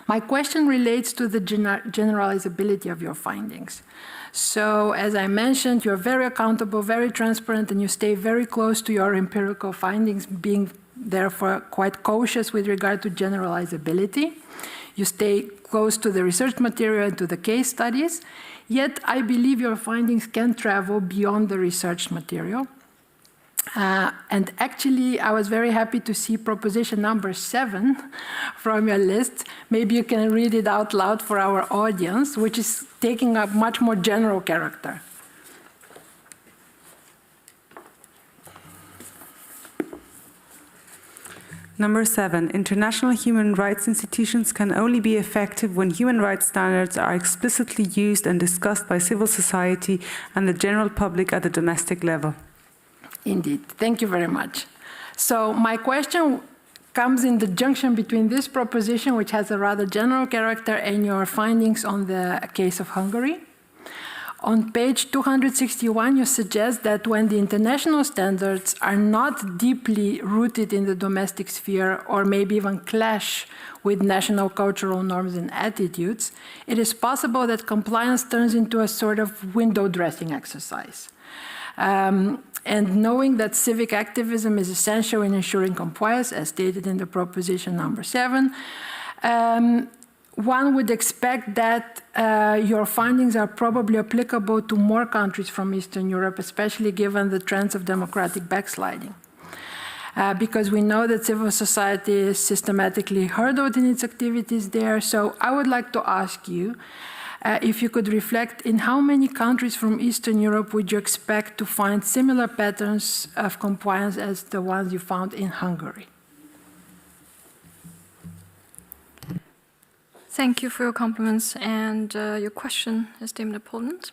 My question relates to the generalizability of your findings. So, as I mentioned, you're very accountable, very transparent, and you stay very close to your empirical findings, being therefore quite cautious with regard to generalizability. You stay close to the research material and to the case studies, yet I believe your findings can travel beyond the research material. And actually, I was very happy to see proposition number 7 from your list. Maybe you can read it out loud for our audience, which is taking a much more general character. Number 7, international human rights institutions can only be effective when human rights standards are explicitly used and discussed by civil society and the general public at the domestic level. Indeed. Thank you very much. So my question comes in the junction between this proposition, which has a rather general character, and your findings on the case of Hungary. On page 261, you suggest that when the international standards are not deeply rooted in the domestic sphere or maybe even clash with national cultural norms and attitudes, it is possible that compliance turns into a sort of window dressing exercise. And knowing that civic activism is essential in ensuring compliance, as stated in the proposition number 7, one would expect that your findings are probably applicable to more countries from Eastern Europe, especially given the trends of democratic backsliding. Because we know that civil society is systematically hurdled in its activities there. So I would like to ask you, if you could reflect in how many countries from Eastern Europe would you expect to find similar patterns of compliance as the ones you found in Hungary? Thank you for your compliments and your question, esteemed opponent.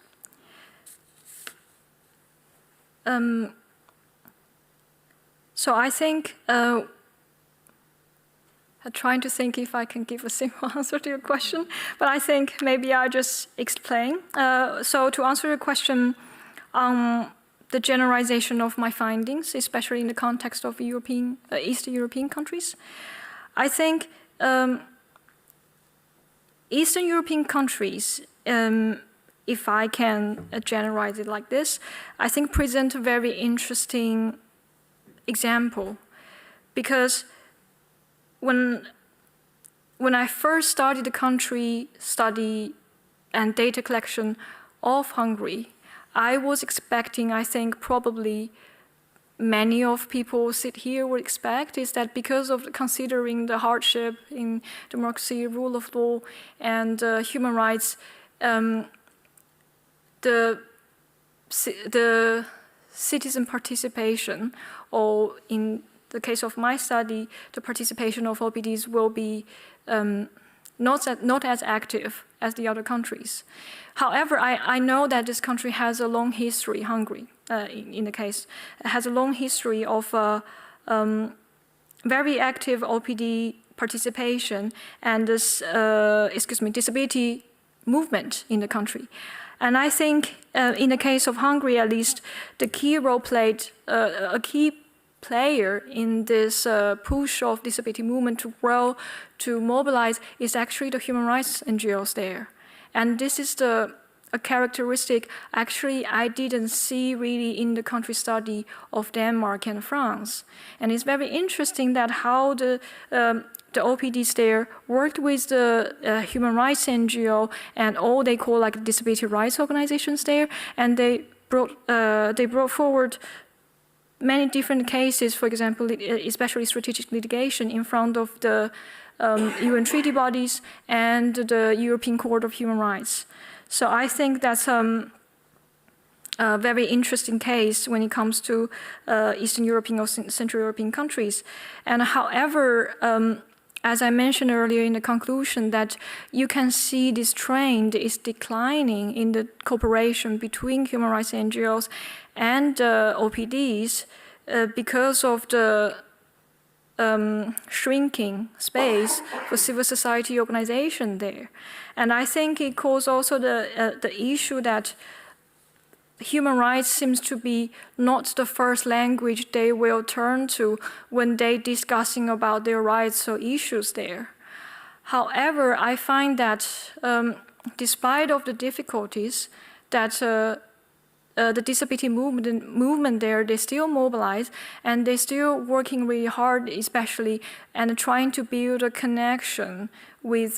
So I think, I'm trying to think if I can give a simple answer to your question, but I think maybe I'll just explain. So to answer your question on the generalization of my findings, especially in the context of Eastern European countries, I think Eastern European countries, if I can generalize it like this, I think present a very interesting example, because when when I first started the country study and data collection of Hungary, I was expecting, I think probably many of people sit here would expect, is that because of considering the hardship in democracy, rule of law, and human rights, the citizen participation, or in the case of my study, the participation of OPDs will be not as active as the other countries. However, I know that this country has a long history, Hungary, in the case, has a long history of very active OPD participation and this, disability movement in the country. And I think in the case of Hungary, at least, the key role played, a key player in this push of disability movement to grow, to mobilize, is actually the human rights NGOs there. And this is a characteristic actually I didn't see really in the country study of Denmark and France. And it's very interesting that how the OPDs there worked with the human rights NGO and all they call like disability rights organizations there, and they brought forward many different cases, for example, especially strategic litigation in front of the UN treaty bodies and the European Court of Human Rights. So I think that's a very interesting case when it comes to Eastern European or Central European countries. And however, as I mentioned earlier in the conclusion, that you can see this trend is declining in the cooperation between human rights NGOs and OPDs because of the shrinking space for civil society organization there. And I think it caused also the issue that human rights seems to be not the first language they will turn to when they discussing about their rights or issues there. However, I find that despite of the difficulties that the disability movement there, they still mobilize and they're still working really hard, especially, and trying to build a connection with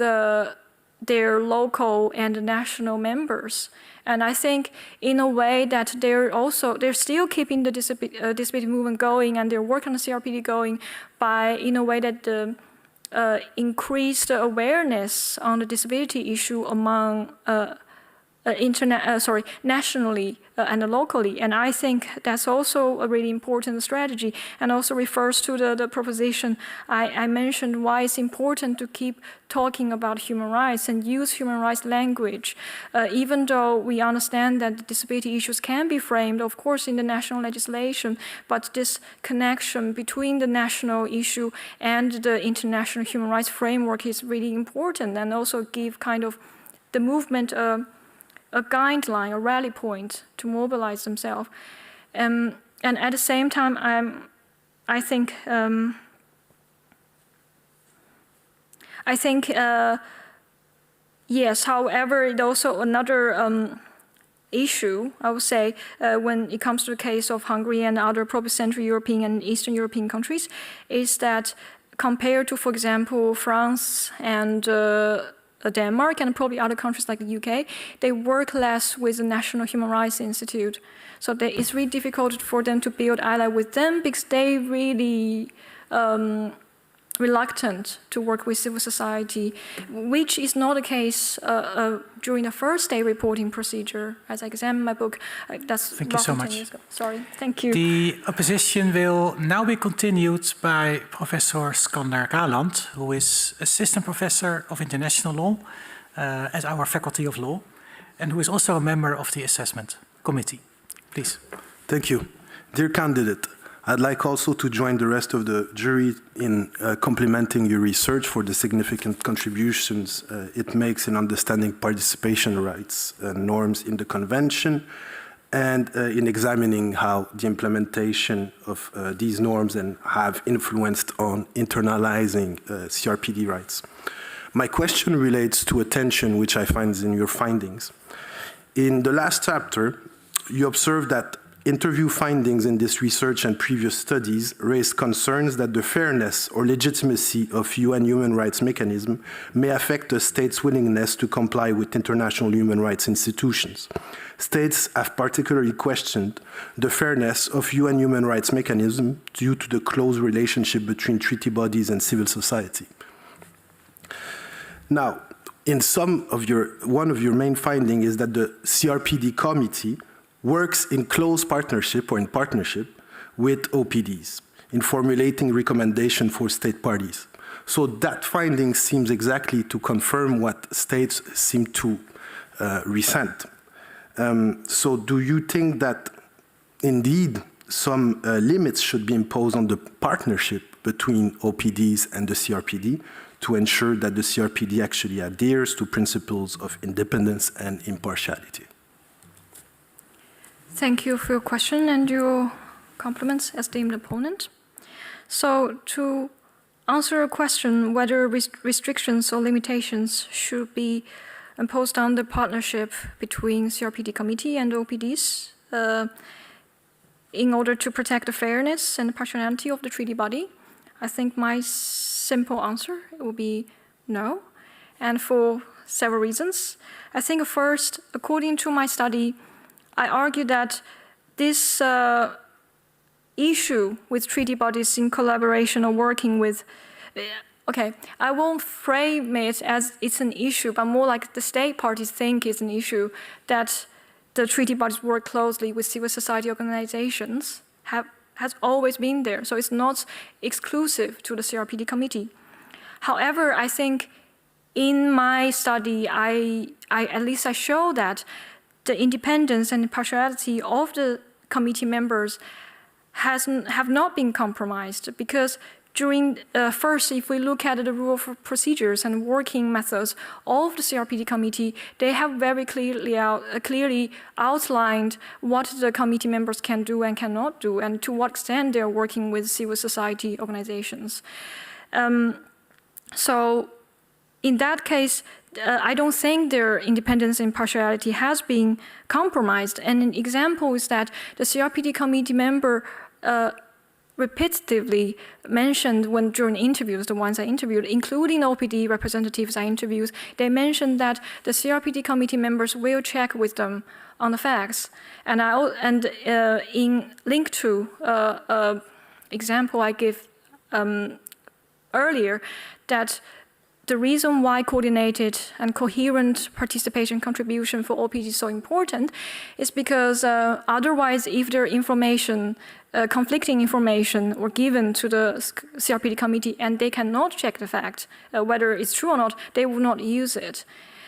their local and national members. And I think in a way that they're still keeping the disability movement going and their work on the CRPD going by, in a way that increase the awareness on the disability issue among nationally and locally. And I think that's also a really important strategy, and also refers to the proposition I mentioned, why it's important to keep talking about human rights and use human rights language, even though we understand that disability issues can be framed, of course, in the national legislation, but this connection between the national issue and the international human rights framework is really important, and also give kind of the movement a guideline, a rally point to mobilize themselves. And at the same time, I think yes, however, it also another issue, I would say, when it comes to the case of Hungary and other probably Central European and Eastern European countries, is that compared to, for example, France and Denmark and probably other countries like the UK, they work less with the National Human Rights Institute. So it's really difficult for them to build ally with them because they really reluctant to work with civil society, which is not the case during the first day reporting procedure. As I examined my book, that's Thank you so much. 10 years ago. Sorry, thank you. The opposition will now be continued by Professor Skander Galand, who is Assistant Professor of International Law at our Faculty of Law, and who is also a member of the Assessment Committee. Please. Thank you. Dear candidate, I'd like also to join the rest of the jury in complimenting your research for the significant contributions it makes in understanding participation rights and norms in the Convention, and in examining how the implementation of these norms and have influenced on internalizing CRPD rights. My question relates to a tension which I find in your findings. In the last chapter, you observe that interview findings in this research and previous studies raised concerns that the fairness or legitimacy of UN human rights mechanism may affect a state's willingness to comply with international human rights institutions. States have particularly questioned the fairness of UN human rights mechanism due to the close relationship between treaty bodies and civil society. Now, one of your main findings is that the CRPD committee works in close partnership or in partnership with OPDs in formulating recommendations for state parties. So that finding seems exactly to confirm what states seem to resent. So do you think that indeed some limits should be imposed on the partnership between OPDs and the CRPD to ensure that the CRPD actually adheres to principles of independence and impartiality? Thank you for your question and your compliments, esteemed opponent. So to answer your question whether restrictions or limitations should be imposed on the partnership between CRPD committee and OPDs in order to protect the fairness and impartiality of the treaty body, I think my simple answer will be no, and for several reasons. I think first, according to my study, I argue that this issue with treaty bodies in collaboration or working with, okay, I won't frame it as it's an issue, but more like the state parties think it's an issue that the treaty bodies work closely with civil society organizations has always been there. So it's not exclusive to the CRPD committee. However, I think in my study, at least I show that the independence and impartiality of the committee members have not been compromised, because during first, if we look at the rule of procedures and working methods of the CRPD committee, they have very clearly outlined what the committee members can do and cannot do, and to what extent they are working with civil society organizations. So in that case, I don't think their independence and impartiality has been compromised. And an example is that the CRPD committee member repetitively mentioned during interviews, the ones I interviewed, including OPD representatives I interviewed, they mentioned that the CRPD committee members will check with them on the facts. And in link to example I gave earlier, that the reason why coordinated and coherent participation contribution for OPD is so important is because otherwise, if there information, conflicting information were given to the CRPD committee and they cannot check the fact, whether it's true or not, they will not use it.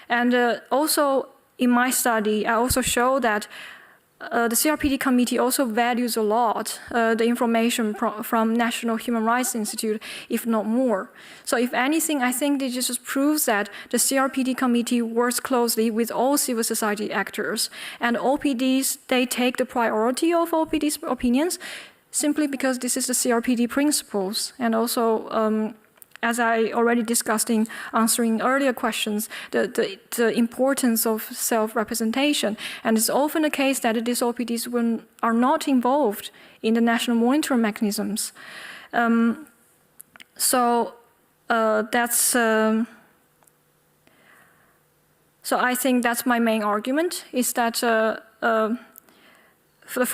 And also in my study, I also show that the CRPD committee also values a lot the information from National Human Rights Institute, if not more. So if anything, I think this just proves that the CRPD committee works closely with all civil society actors. And OPDs, they take the priority of OPD's opinions simply because this is the CRPD principles. And also, as I already discussed in answering earlier questions, the importance of self-representation. And it's often the case that these OPDs are not involved in the national monitoring mechanisms. So I think that's my main argument, is that for the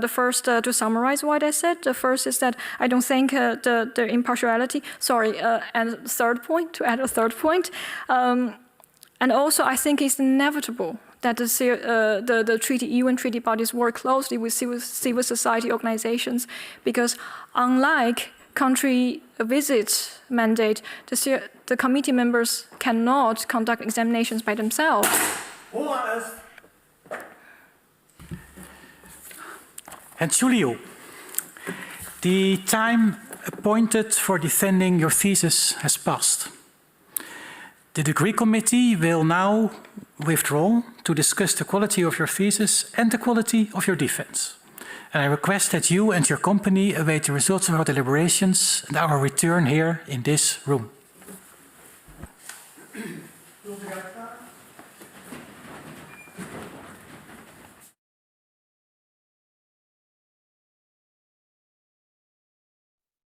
first to summarize what I said, the first is that I don't think the impartiality, and third point, to add a third point, and also I think it's inevitable that the UN treaty bodies work closely with civil society organizations, because unlike country visit mandate, the committee members cannot conduct examinations by themselves. Hanxu Liu, the time appointed for defending your thesis has passed. The degree committee will now withdraw to discuss the quality of your thesis and the quality of your defense. And I request that you and your company await the results of our deliberations and our return here in this room.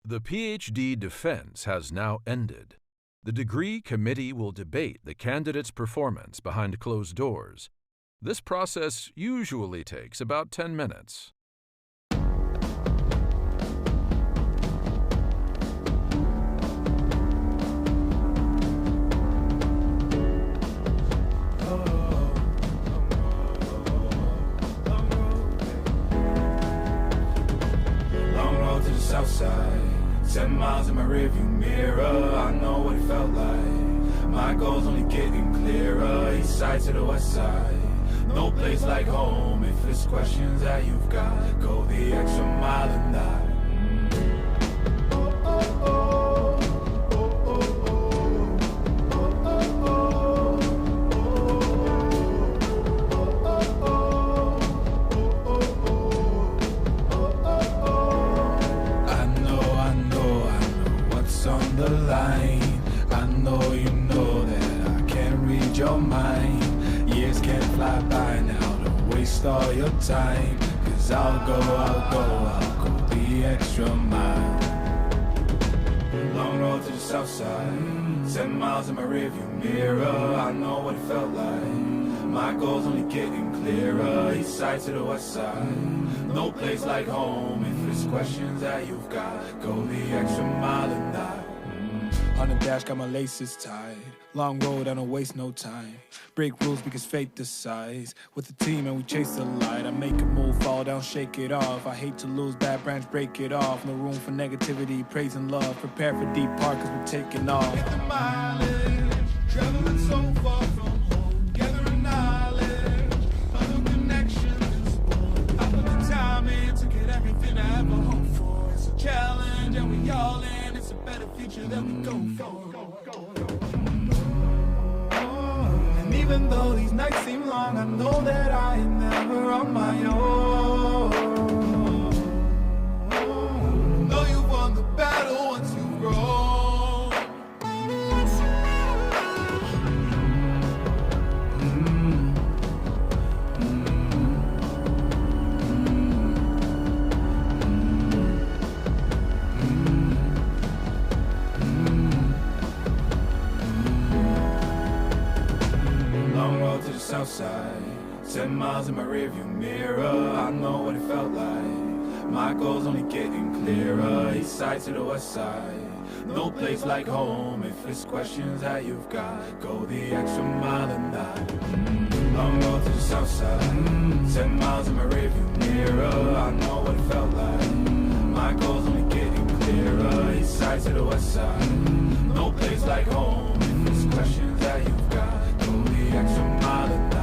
The PhD defense has now ended. The degree committee will debate the candidate's performance behind closed doors. This process usually takes about 10 minutes. Southside, 10 miles in my rearview mirror. I know what it felt like. My goals only getting clearer. East side to the west side. No place like home. If it's questions that you've got, go the extra mile and die. On the line, I know you know that I can't read your mind. Years can't fly by now, don't waste all your time. Cause I'll go the extra mile. Long road to the south side, 10 miles in my rearview mirror. I know what it felt like. My goals only getting clearer. East side to the west side. No place like home. If it's questions that you've got, go the extra mile and die. On the dash, got my laces tied. Long road, I don't waste no time. Break rules because fate decides. With the team and we chase the light. I make a move, fall down, shake it off. I hate to lose, bad branch, break it off. No room for negativity, praise and love. Prepare for deep part cause we're taking off. Hit the mileage, traveling so far from home. Gathering knowledge, other connections. I put the time in to get everything I ever hoped for. It's a challenge and we all in. It's a better future that we go for. And even though these nights seem long, I know that I am never on my own. Know you've won the battle once you've grown. To the south side, 10 miles in my rearview mirror. I know what it felt like. My goals only getting clearer. East side to the west side. No place like home. If it's questions that you've got, go the extra mile and die. Long road to the south side, 10 miles in my rearview mirror. I know what it felt like. My goals only getting clearer. East side to the west side. No place like home. If it's questions that you've got, go the extra mile and die.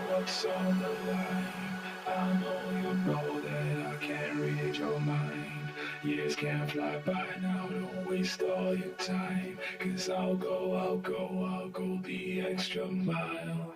What's on the line? I know you know that I can't read your mind. Years can't fly by now, don't waste all your time. Cause I'll go the extra mile.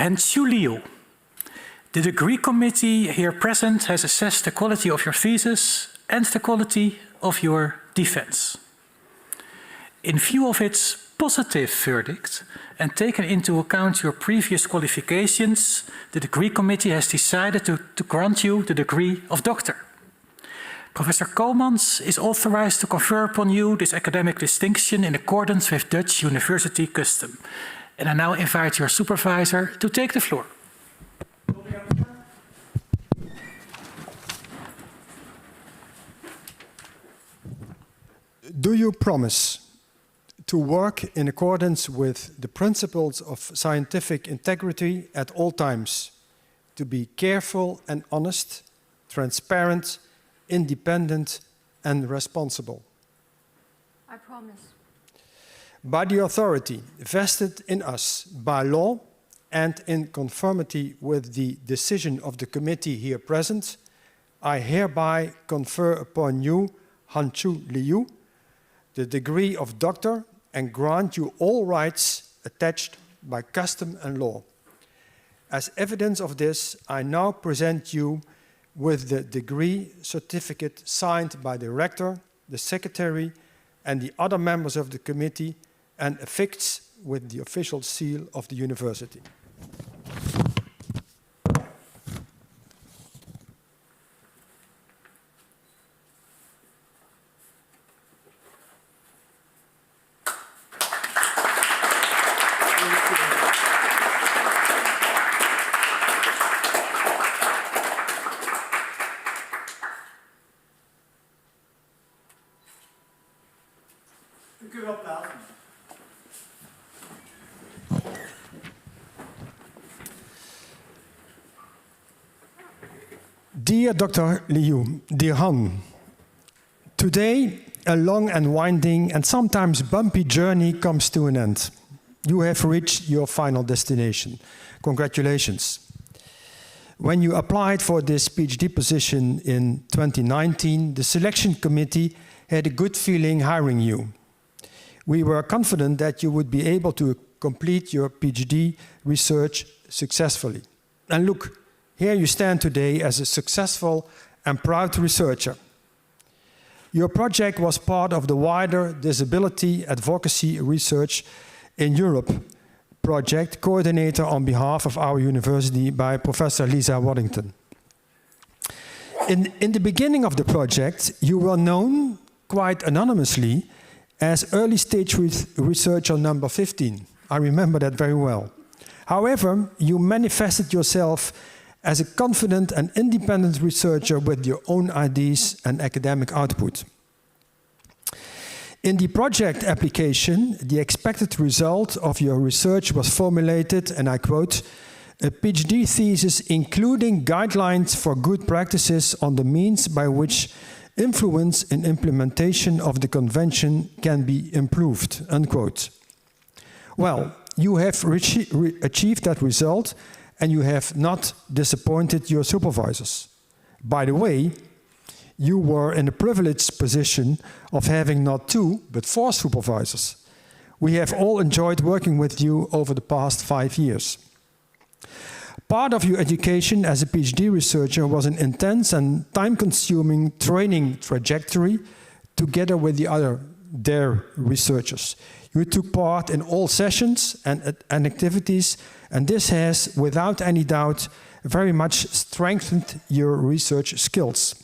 Hanxu Liu. The degree committee here present has assessed the quality of your thesis and the quality of your defense. In view of its positive verdict and taken into account your previous qualifications, the degree committee has decided to grant you the degree of doctor. Professor Komans is authorized to confer upon you this academic distinction in accordance with Dutch university custom. And I now invite your supervisor to take the floor. Do you promise to work in accordance with the principles of scientific integrity at all times, to be careful and honest, transparent, independent and responsible? I promise. By the authority vested in us by law and in conformity with the decision of the committee here present, I hereby confer upon you, Hanxu Liu, the degree of doctor and grant you all rights attached by custom and law. As evidence of this, I now present you with the degree certificate signed by the rector, the secretary, and the other members of the committee, and affixed with the official seal of the university. Dear Dr. Liu, dear Han, today a long and winding and sometimes bumpy journey comes to an end. You have reached your final destination. Congratulations. When you applied for this PhD position in 2019, the selection committee had a good feeling hiring you. We were confident that you would be able to complete your PhD research successfully. And look, here you stand today as a successful and proud researcher. Your project was part of the wider disability advocacy research in Europe project, coordinated on behalf of our university by Professor Lisa Waddington. In the beginning of the project, you were known quite anonymously as early stage researcher number 15. I remember that very well. However, you manifested yourself as a confident and independent researcher with your own ideas and academic output. In the project application, the expected result of your research was formulated, and I quote, a PhD thesis including guidelines for good practices on the means by which influence in implementation of the convention can be improved, unquote. Well, you have achieved that result, and you have not disappointed your supervisors. By the way, you were in a privileged position of having not 2, but 4 supervisors. We have all enjoyed working with you over the past 5 years. Part of your education as a PhD researcher was an intense and time-consuming training trajectory together with the other DARE researchers. You took part in all sessions and activities, and this has, without any doubt, very much strengthened your research skills.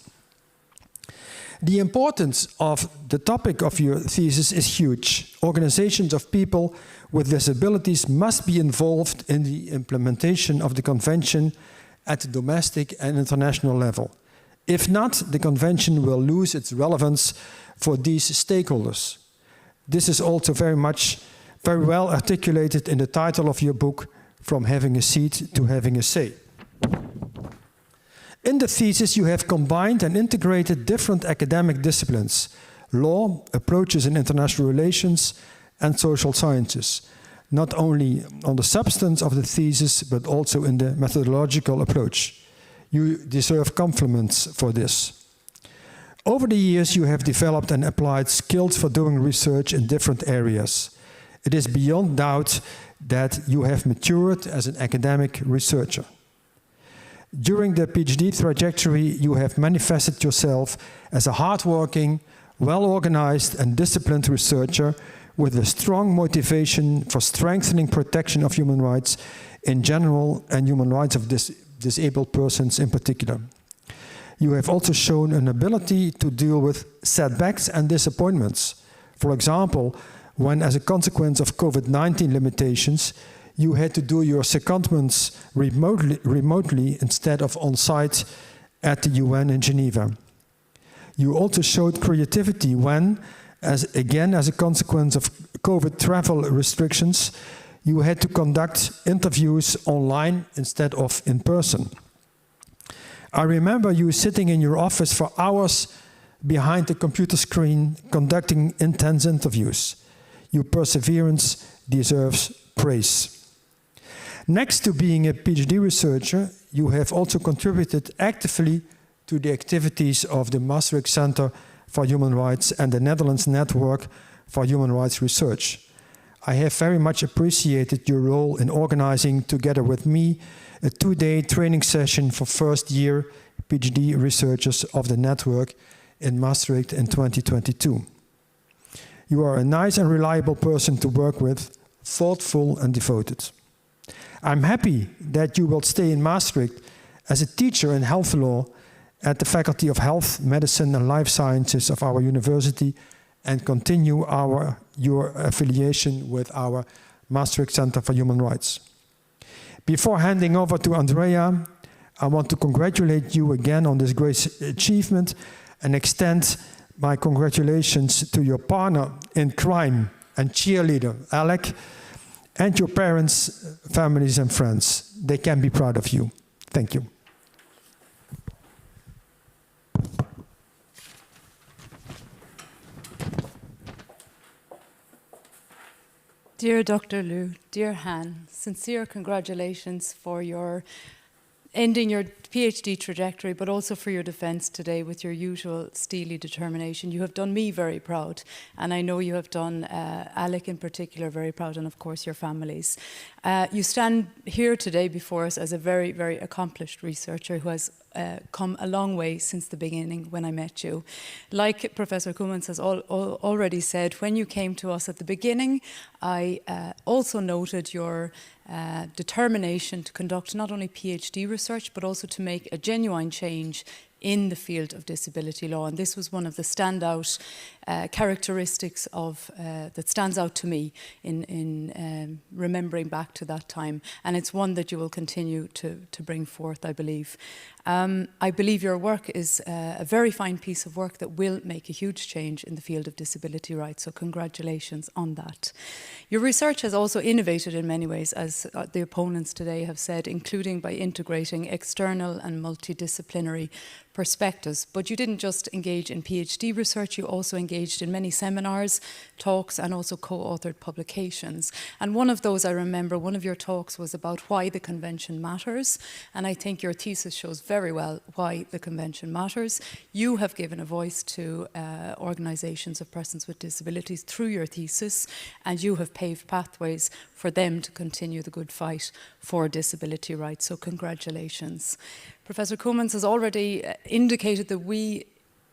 The importance of the topic of your thesis is huge. Organizations of people with disabilities must be involved in the implementation of the convention at the domestic and international level. If not, the convention will lose its relevance for these stakeholders. This is also very well articulated in the title of your book, From Having a Seat to Having a Say. In the thesis, you have combined and integrated different academic disciplines: law, approaches in international relations, and social sciences, not only on the substance of the thesis, but also in the methodological approach. You deserve compliments for this. Over the years, you have developed and applied skills for doing research in different areas. It is beyond doubt that you have matured as an academic researcher. During the PhD trajectory, you have manifested yourself as a hardworking, well-organized and disciplined researcher with a strong motivation for strengthening protection of human rights in general and human rights of disabled persons in particular. You have also shown an ability to deal with setbacks and disappointments. For example, when as a consequence of COVID-19 limitations, you had to do your secondments remotely instead of on-site at the UN in Geneva. You also showed creativity when, as a consequence of COVID travel restrictions, you had to conduct interviews online instead of in person. I remember you sitting in your office for hours behind the computer screen conducting intense interviews. Your perseverance deserves praise. Next to being a PhD researcher, you have also contributed actively to the activities of the Maastricht Center for Human Rights and the Netherlands Network for Human Rights Research. I have very much appreciated your role in organizing, together with me, a 2-day training session for first-year PhD researchers of the network in Maastricht in 2022. You are a nice and reliable person to work with, thoughtful and devoted. I'm happy that you will stay in Maastricht as a teacher in health law at the Faculty of Health, Medicine and Life Sciences of our university and continue your affiliation with our Maastricht Center for Human Rights. Before handing over to Andrea, I want to congratulate you again on this great achievement and extend my congratulations to your partner in crime and cheerleader, Alec, and your parents, families and friends. They can be proud of you. Thank you. Dear Dr. Liu, dear Han, sincere congratulations for your ending your PhD trajectory, but also for your defence today with your usual steely determination. You have done me very proud, and I know you have done Alec in particular very proud, and of course your families. You stand here today before us as a very, very accomplished researcher who has come a long way since the beginning when I met you. Like Professor Koemans has already said, when you came to us at the beginning, I also noted your determination to conduct not only PhD research, but also to make a genuine change in the field of disability law. And this was one of the standout characteristics of that stands out to me in remembering back to that time. And it's one that you will continue to bring forth, I believe. I believe your work is a very fine piece of work that will make a huge change in the field of disability rights. So congratulations on that. Your research has also innovated in many ways, as the opponents today have said, including by integrating external and multidisciplinary perspectives. But you didn't just engage in PhD research, you also engaged in many seminars, talks, and also co-authored publications. And one of those, I remember, one of your talks was about why the convention matters. And I think your thesis shows very well why the convention matters. You have given a voice to organizations of persons with disabilities through your thesis, and you have paved pathways for them to continue the good fight for disability rights. So congratulations. Professor Koemans has already indicated that we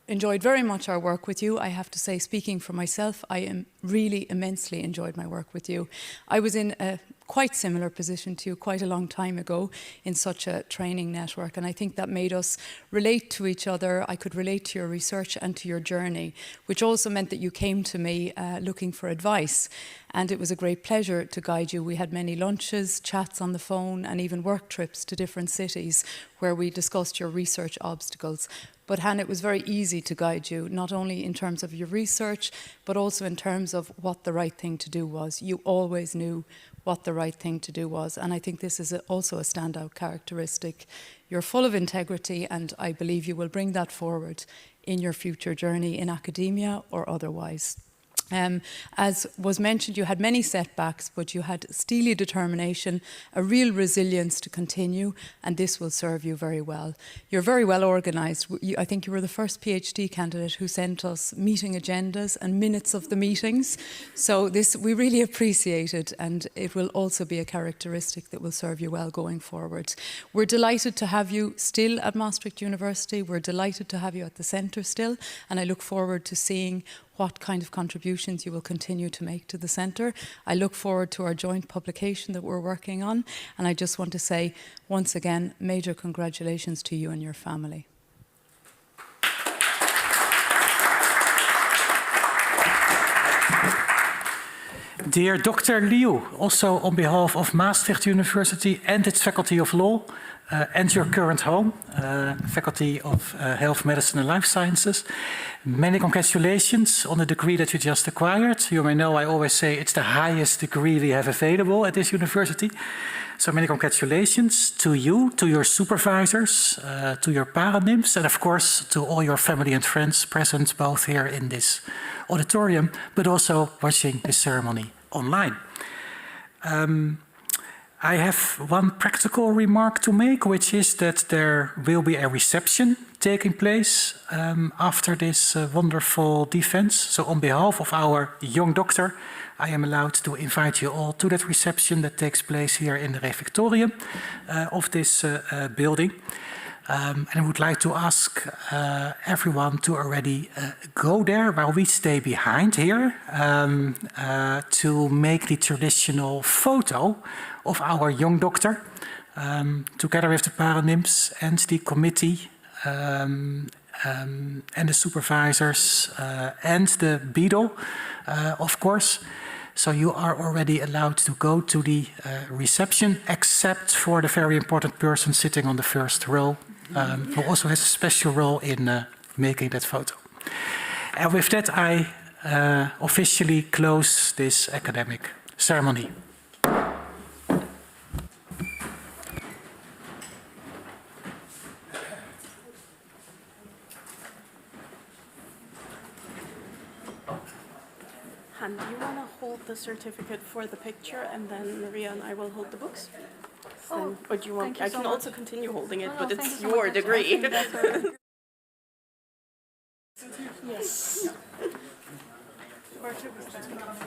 enjoyed very much our work with you. I have to say, speaking for myself, I really immensely enjoyed my work with you. I was in a quite similar position to you quite a long time ago in such a training network, and I think that made us relate to each other. I could relate to your research and to your journey, which also meant that you came to me looking for advice, and it was a great pleasure to guide you. We had many lunches, chats on the phone, and even work trips to different cities where we discussed your research obstacles. But Han, it was very easy to guide you, not only in terms of your research, but also in terms of what the right thing to do was. You always knew what the right thing to do was. And I think this is also a standout characteristic. You're full of integrity, and I believe you will bring that forward in your future journey in academia or otherwise. As was mentioned, you had many setbacks, but you had steely determination, a real resilience to continue, and this will serve you very well. You're very well organised. I think you were the first PhD candidate who sent us meeting agendas and minutes of the meetings. So this we really appreciate it, and it will also be a characteristic that will serve you well going forward. We're delighted to have you still at Maastricht University. We're delighted to have you at the centre still, and I look forward to seeing what kind of contributions you will continue to make to the centre. I look forward to our joint publication that we're working on, and I just want to say once again, major congratulations to you and your family. Dear Dr. Liu, also on behalf of Maastricht University and its Faculty of Law, and your current home, Faculty of Health, Medicine and Life Sciences. Many congratulations on the degree that you just acquired. You may know I always say it's the highest degree we have available at this university. So many congratulations to you, to your supervisors, to your paranims, and of course to all your family and friends present both here in this auditorium, but also watching this ceremony online. I have one practical remark to make, which is that there will be a reception taking place after this wonderful defense. So on behalf of our young doctor, I am allowed to invite you all to that reception that takes place here in the refectorium of this building. And I would like to ask everyone to already go there while we stay behind here to make the traditional photo of our young doctor together with the paranims and the committee and the supervisors and the beadle, of course. So you are already allowed to go to the reception, except for the very important person sitting on the first row, who also has a special role in making that photo. And with that, I officially close this academic ceremony. Han, do you want to hold the certificate for the picture, and then Maria and I will hold the books? Then, or do you want? I can also continue holding it, but it's your degree. Yes.